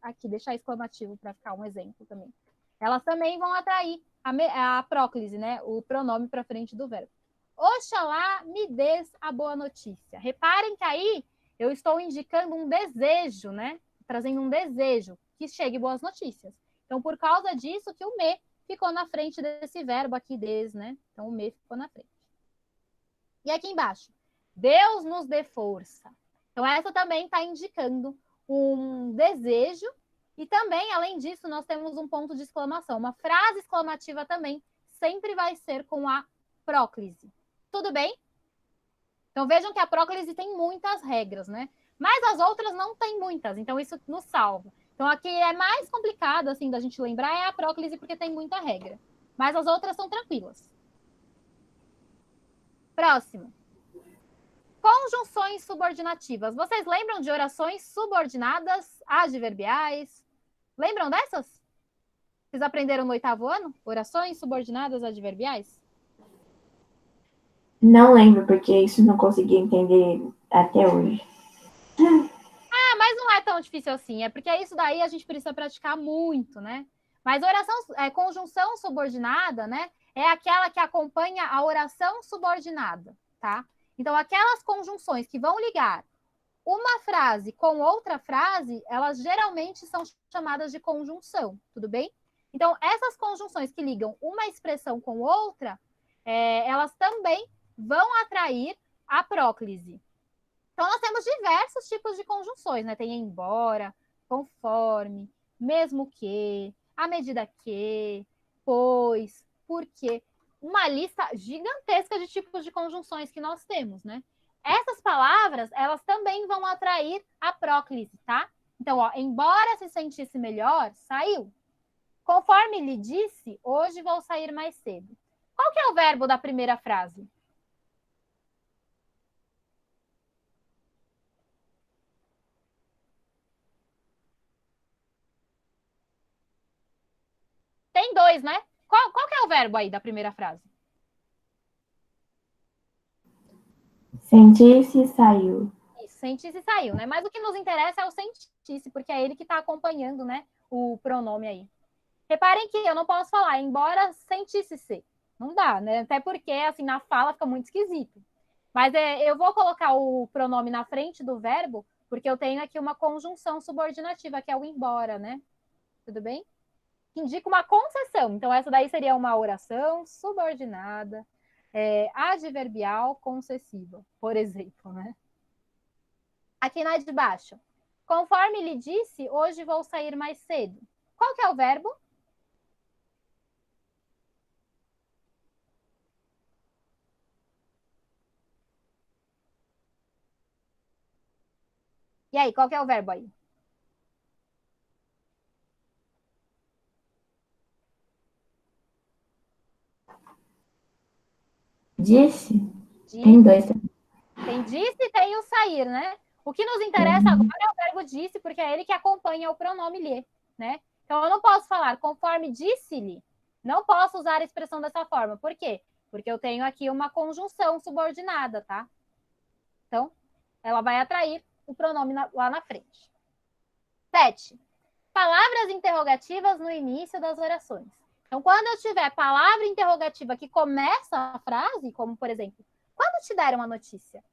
aqui, deixar exclamativo para ficar um exemplo também. Elas também vão atrair a próclise, né, o pronome para frente do verbo. Oxalá me des a boa notícia. Reparem que aí eu estou indicando um desejo, né, trazendo um desejo que chegue boas notícias. Então, por causa disso que o me ficou na frente desse verbo aqui, des, né? Então, o me ficou na frente. E aqui embaixo, Deus nos dê força. Então, essa também está indicando um desejo. E também, além disso, nós temos um ponto de exclamação. Uma frase exclamativa também sempre vai ser com a próclise. Tudo bem? Então, vejam que a próclise tem muitas regras, né? Mas as outras não tem muitas. Então, isso nos salva. Então, aqui é mais complicado, assim, da gente lembrar é a próclise, porque tem muita regra. Mas as outras são tranquilas. Próximo. Conjunções subordinativas. Vocês lembram de orações subordinadas adverbiais? Lembram dessas? Vocês aprenderam no 8º ano? Orações subordinadas adverbiais? Não lembro, porque isso não consegui entender até hoje. Mas não é tão difícil assim, é porque isso daí a gente precisa praticar muito, né? Mas conjunção subordinada, né? É aquela que acompanha a oração subordinada, tá? Então, aquelas conjunções que vão ligar uma frase com outra frase, elas geralmente são chamadas de conjunção, tudo bem? Então, essas conjunções que ligam uma expressão com outra, elas também vão atrair a próclise. Então, nós temos diversos tipos de conjunções, né? Tem embora, conforme, mesmo que, à medida que, pois, porque. Uma lista gigantesca de tipos de conjunções que nós temos, né? Essas palavras, elas também vão atrair a próclise, tá? Então, ó, embora se sentisse melhor, saiu. Conforme lhe disse, hoje vou sair mais cedo. Qual que é o verbo da primeira frase? Tem dois, né? Qual que é o verbo aí da primeira frase? Sentisse e saiu. Isso, sentisse e saiu, né? Mas o que nos interessa é o sentisse, porque é ele que está acompanhando, né, o pronome aí. Reparem que eu não posso falar, embora sentisse ser. Não dá, né? Até porque, assim, na fala fica muito esquisito. Mas eu vou colocar o pronome na frente do verbo, porque eu tenho aqui uma conjunção subordinativa, que é o embora, né? Tudo bem? que indica uma concessão. Então, essa daí seria uma oração subordinada, adverbial concessiva, por exemplo, né? Aqui na de baixo. Conforme lhe disse, hoje vou sair mais cedo. Qual que é o verbo? E aí, qual que é o verbo aí? Disse? Disse. Tem dois. Tem disse e tem o sair, né? O que nos interessa agora é o verbo disse, porque é ele que acompanha o pronome lhe, né? Então, eu não posso falar conforme disse-lhe. Não posso usar a expressão dessa forma. Por quê? Porque eu tenho aqui uma conjunção subordinada, tá? Então, ela vai atrair o pronome lá na frente. 7. Palavras interrogativas no início das orações. Então, quando eu tiver palavra interrogativa que começa a frase, como, por exemplo, quando te deram a notícia?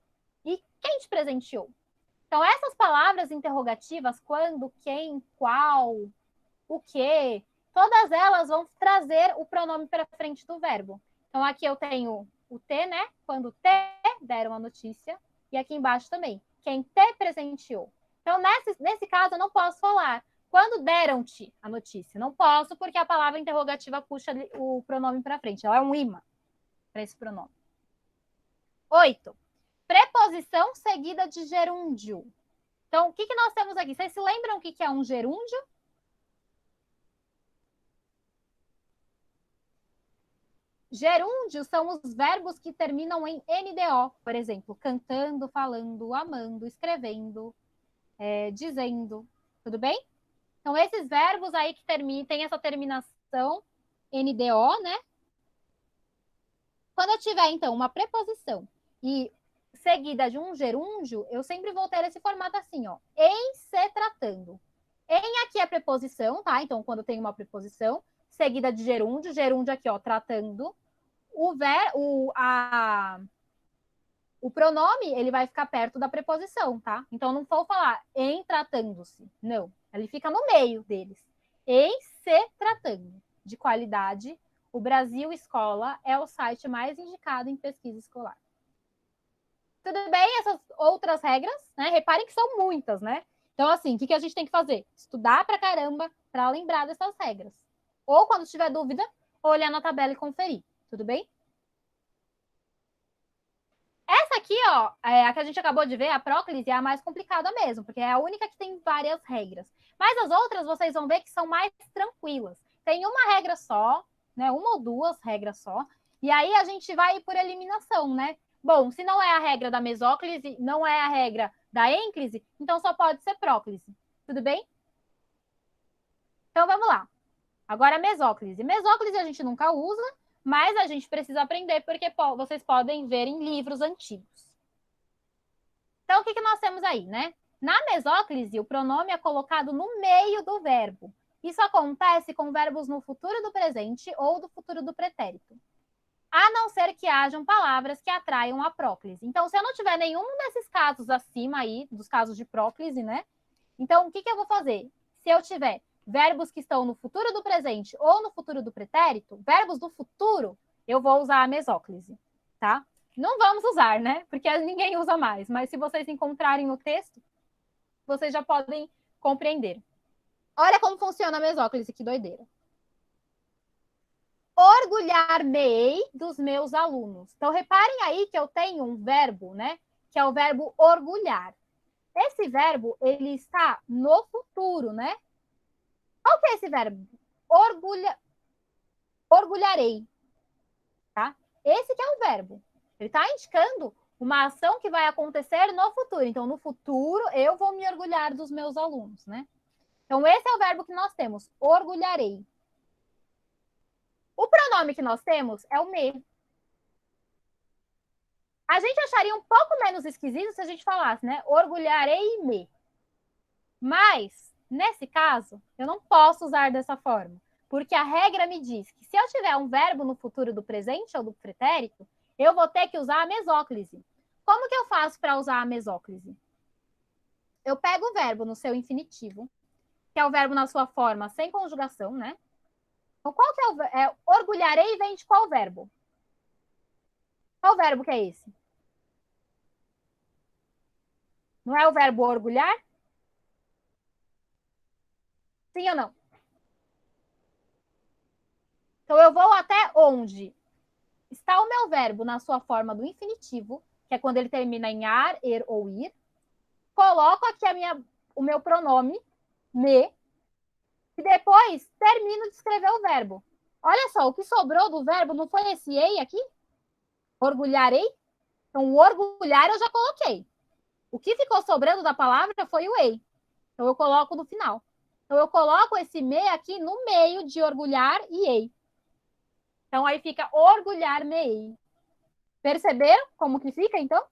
E quem te presenteou? Então, essas palavras interrogativas, quando, quem, qual, o que, todas elas vão trazer o pronome para frente do verbo. Então, aqui eu tenho o te, né? Quando te deram a notícia. E aqui embaixo também, quem te presenteou. Então, nesse caso, eu não posso falar quando deram-te a notícia. Não posso, porque a palavra interrogativa puxa o pronome para frente. Ela é um imã para esse pronome. 8. Preposição seguida de gerúndio. Então, o que nós temos aqui? Vocês se lembram o que é um gerúndio? Gerúndios são os verbos que terminam em NDO, por exemplo, cantando, falando, amando, escrevendo, dizendo. Tudo bem? Então, esses verbos aí que têm essa terminação NDO, né? Quando eu tiver, então, uma preposição e seguida de um gerúndio, eu sempre vou ter esse formato assim, ó. Em se tratando. Em aqui é preposição, tá? Então, quando tem uma preposição, seguida de gerúndio, gerúndio aqui, ó, tratando. O pronome, ele vai ficar perto da preposição, tá? Então, não vou falar em tratando-se. Não. Ele fica no meio deles. Em se tratando. De qualidade, o Brasil Escola é o site mais indicado em pesquisa escolar. Tudo bem? Essas outras regras, né? Reparem que são muitas, né? Então, assim, o que a gente tem que fazer? Estudar pra caramba para lembrar dessas regras. Ou, quando tiver dúvida, olhar na tabela e conferir. Tudo bem? Essa aqui, ó, a que a gente acabou de ver, a próclise, é a mais complicada mesmo, porque é a única que tem várias regras. Mas as outras, vocês vão ver que são mais tranquilas. Tem uma regra só, né? Uma ou duas regras só. E aí a gente vai por eliminação, né? Bom, se não é a regra da mesóclise, não é a regra da ênclise, então só pode ser próclise. Tudo bem? Então vamos lá. Agora, mesóclise. Mesóclise a gente nunca usa, mas a gente precisa aprender porque vocês podem ver em livros antigos. Então, o que nós temos aí, né? Na mesóclise, o pronome é colocado no meio do verbo. Isso acontece com verbos no futuro do presente ou do futuro do pretérito. A não ser que hajam palavras que atraiam a próclise. Então, se eu não tiver nenhum desses casos acima aí, dos casos de próclise, né? Então, o que eu vou fazer? Se eu tiver verbos que estão no futuro do presente ou no futuro do pretérito, verbos do futuro, eu vou usar a mesóclise, tá? Não vamos usar, né? Porque ninguém usa mais. Mas se vocês encontrarem no texto, vocês já podem compreender. Olha como funciona a mesóclise, que doideira. Orgulhar-me-ei dos meus alunos. Então, reparem aí que eu tenho um verbo, né? Que é o verbo orgulhar. Esse verbo, ele está no futuro, né? Qual que é esse verbo? Orgulharei, tá? Esse que é o verbo. Ele está indicando uma ação que vai acontecer no futuro. Então, no futuro, eu vou me orgulhar dos meus alunos, né? Então, esse é o verbo que nós temos, orgulharei. O pronome que nós temos é o me. A gente acharia um pouco menos esquisito se a gente falasse, né? Orgulharei-me. Mas, nesse caso, eu não posso usar dessa forma. Porque a regra me diz que se eu tiver um verbo no futuro do presente ou do pretérito, eu vou ter que usar a mesóclise. Como que eu faço para usar a mesóclise? Eu pego o verbo no seu infinitivo, que é o verbo na sua forma sem conjugação, né? Então, qual que orgulharei vem de qual verbo? Qual verbo que é esse? Não é o verbo orgulhar? Sim ou não? Então, eu vou até onde está o meu verbo na sua forma do infinitivo, que é quando ele termina em ar, er ou ir. Coloco aqui o meu pronome, me, e depois termino de escrever o verbo. Olha só, o que sobrou do verbo não foi esse ei aqui? Orgulharei? Então, o orgulhar eu já coloquei. O que ficou sobrando da palavra foi o ei. Então, eu coloco no final. Então, eu coloco esse me aqui no meio de orgulhar e ei. Então, aí fica orgulhar-me-ei. Perceberam como que fica, então?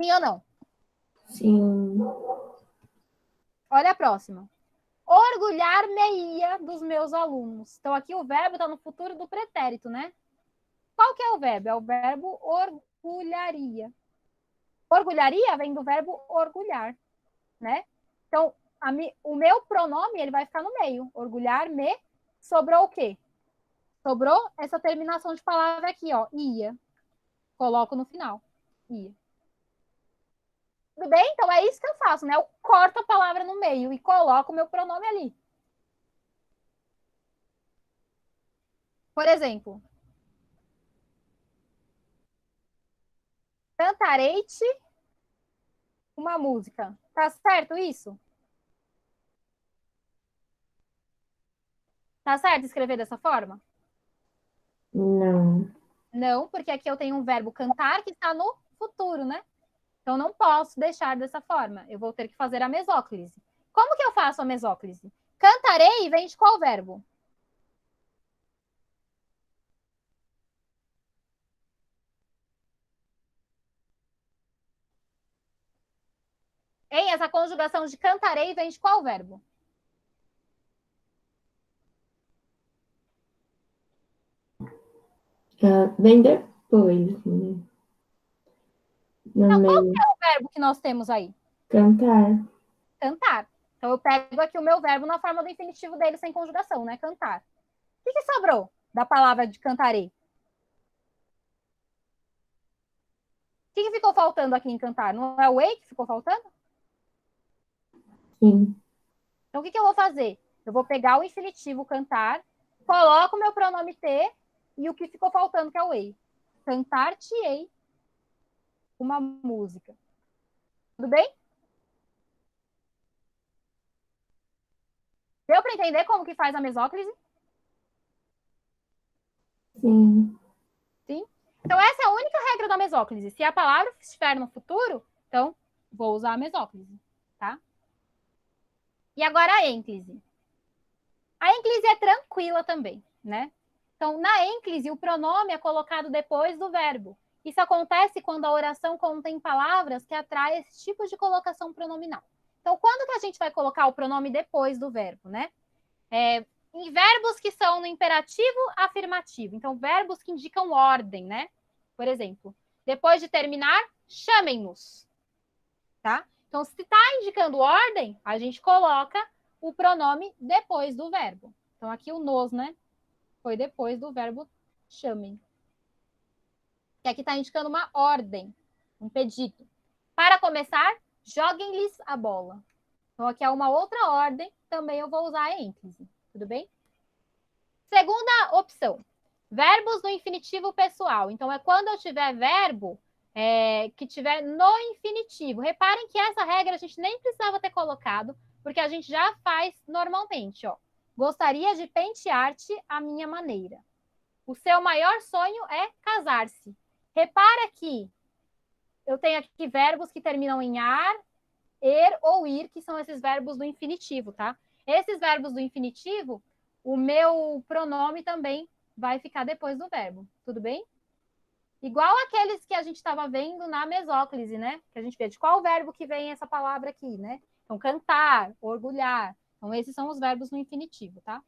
Sim ou não? Sim. Olha a próxima. Orgulhar-me-ia dos meus alunos. Então, aqui o verbo está no futuro do pretérito, né? Qual que é o verbo? É o verbo orgulharia. Orgulharia vem do verbo orgulhar, né? Então, o meu pronome ele vai ficar no meio. Orgulhar-me. Sobrou o quê? Sobrou essa terminação de palavra aqui, ó. Ia. Coloco no final. Ia. Tudo bem? Então, é isso que eu faço, né? Eu corto a palavra no meio e coloco o meu pronome ali. Por exemplo, cantarei-te uma música. Tá certo isso? Tá certo escrever dessa forma? Não. Não, porque aqui eu tenho um verbo cantar que está no futuro, né? Então não posso deixar dessa forma. Eu vou ter que fazer a mesóclise. Como que eu faço a mesóclise? Cantarei vem de qual verbo? Hein? Essa conjugação de cantarei vem de qual verbo? Vem depois, né? No Não, qual meio. que é o verbo que nós temos aí? Cantar. Cantar. Então eu pego aqui o meu verbo na forma do infinitivo dele sem conjugação, né? Cantar. O que sobrou da palavra de cantarei? O que ficou faltando aqui em cantar? Não é o ei que ficou faltando? Sim. Então, o que eu vou fazer? Eu vou pegar o infinitivo cantar, coloco o meu pronome ter e o que ficou faltando, que é o ei. Cantar-te-ei uma música. Tudo bem? Deu para entender como que faz a mesóclise? Sim. Sim? Então, essa é a única regra da mesóclise. Se a palavra estiver no futuro, então, vou usar a mesóclise, tá? E agora a ênclise. A ênclise é tranquila também, né? Então, na ênclise, o pronome é colocado depois do verbo. Isso acontece quando a oração contém palavras que atraem esse tipo de colocação pronominal. Então, quando que a gente vai colocar o pronome depois do verbo, né? Em verbos que são no imperativo afirmativo. Então, verbos que indicam ordem, né? Por exemplo, depois de terminar, chamem-nos, tá? Então, se está indicando ordem, a gente coloca o pronome depois do verbo. Então, aqui o nos, né? Foi depois do verbo chamem. Que aqui está indicando uma ordem, um pedido. Para começar, joguem-lhes a bola. Então, aqui é uma outra ordem, também eu vou usar a ênclise. Tudo bem? Segunda opção, verbos no infinitivo pessoal. Então, é quando eu tiver verbo que tiver no infinitivo. Reparem que essa regra a gente nem precisava ter colocado, porque a gente já faz normalmente. Ó. Gostaria de pentear-te à minha maneira. O seu maior sonho é casar-se. Repara que eu tenho aqui verbos que terminam em ar, er ou ir, que são esses verbos do infinitivo, tá? Esses verbos do infinitivo, o meu pronome também vai ficar depois do verbo, tudo bem? Igual aqueles que a gente estava vendo na mesóclise, né? Que a gente vê de qual verbo que vem essa palavra aqui, né? Então, cantar, orgulhar. Então, esses são os verbos no infinitivo, tá?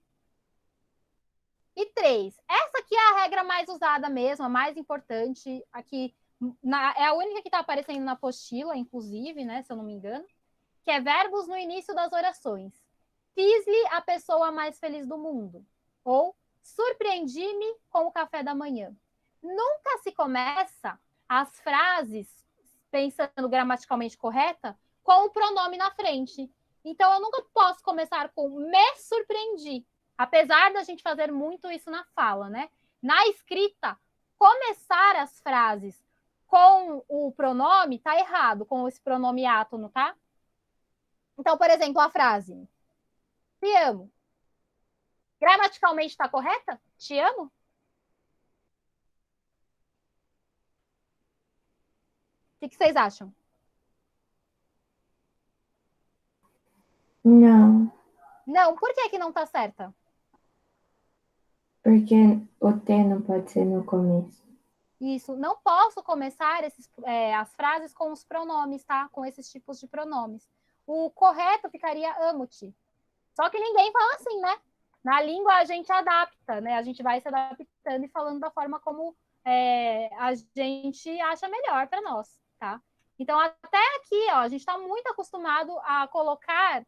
E 3, essa aqui é a regra mais usada mesmo, a mais importante. Aqui é a única que está aparecendo na apostila, inclusive, né? Se eu não me engano, que é verbos no início das orações. fiz-lhe a pessoa mais feliz do mundo. Ou surpreendi-me com o café da manhã. Nunca se começa as frases, pensando gramaticalmente correta, com o pronome na frente. Então, eu nunca posso começar com me surpreendi. Apesar da gente fazer muito isso na fala, né? Na escrita, começar as frases com o pronome tá errado, com esse pronome átono, tá? Então, por exemplo, a frase te amo. Gramaticalmente está correta? Te amo? O que vocês acham? Não, Não, por que não está certa? porque o T não pode ser no começo. Isso, não posso começar as frases com os pronomes, tá? Com esses tipos de pronomes. O correto ficaria amo-te. Só que ninguém fala assim, né? Na língua a gente adapta, né? A gente vai se adaptando e falando da forma como a gente acha melhor para nós, tá? Então, até aqui, ó, a gente está muito acostumado a colocar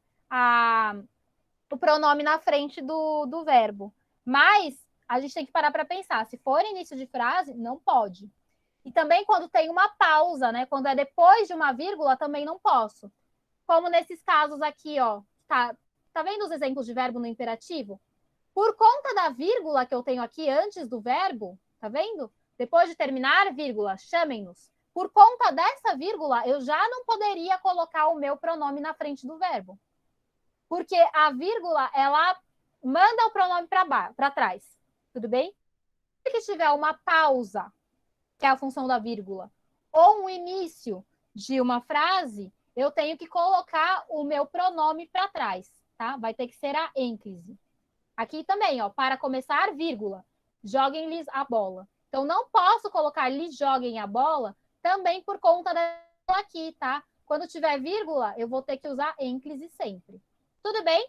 o pronome na frente do verbo. Mas a gente tem que parar para pensar. Se for início de frase, não pode. E também quando tem uma pausa, né? Quando é depois de uma vírgula, também não posso. Como nesses casos aqui, ó. Tá vendo os exemplos de verbo no imperativo? Por conta da vírgula que eu tenho aqui antes do verbo, tá vendo? Depois de terminar, vírgula, chamem-nos. Por conta dessa vírgula, eu já não poderia colocar o meu pronome na frente do verbo. Porque a vírgula, ela manda o pronome para trás. Tudo bem? Se tiver uma pausa, que é a função da vírgula, ou um início de uma frase, eu tenho que colocar o meu pronome para trás, tá? Vai ter que ser a ênclise. Aqui também, ó, para começar, vírgula, joguem-lhes a bola. Então, não posso colocar lhes joguem a bola também por conta dela aqui, tá? Quando tiver vírgula, eu vou ter que usar ênclise sempre. Tudo bem?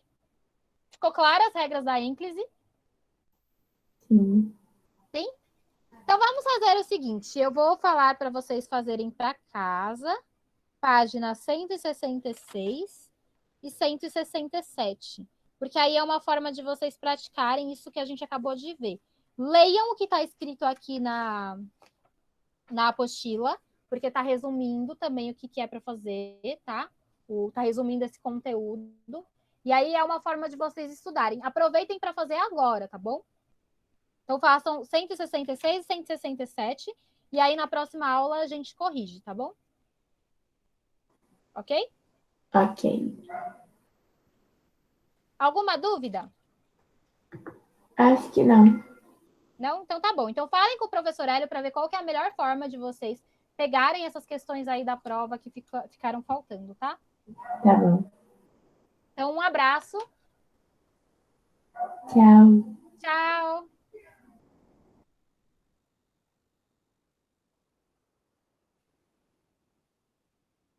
Ficou claras as regras da ênclise? Sim. Sim? Então, vamos fazer o seguinte. Eu vou falar para vocês fazerem para casa, página 166 e 167. Porque aí é uma forma de vocês praticarem isso que a gente acabou de ver. Leiam o que está escrito aqui na apostila, porque está resumindo também o que é para fazer, tá? Está resumindo esse conteúdo. E aí é uma forma de vocês estudarem. Aproveitem para fazer agora, tá bom? Então, façam 166 e 167. E aí, na próxima aula, a gente corrige, tá bom? Ok? Ok. Alguma dúvida? Acho que não. Não? Então, tá bom. Então, falem com o professor Hélio para ver qual que é a melhor forma de vocês pegarem essas questões aí da prova que ficaram faltando, tá? Tá bom. Então, um abraço. Tchau. Tchau.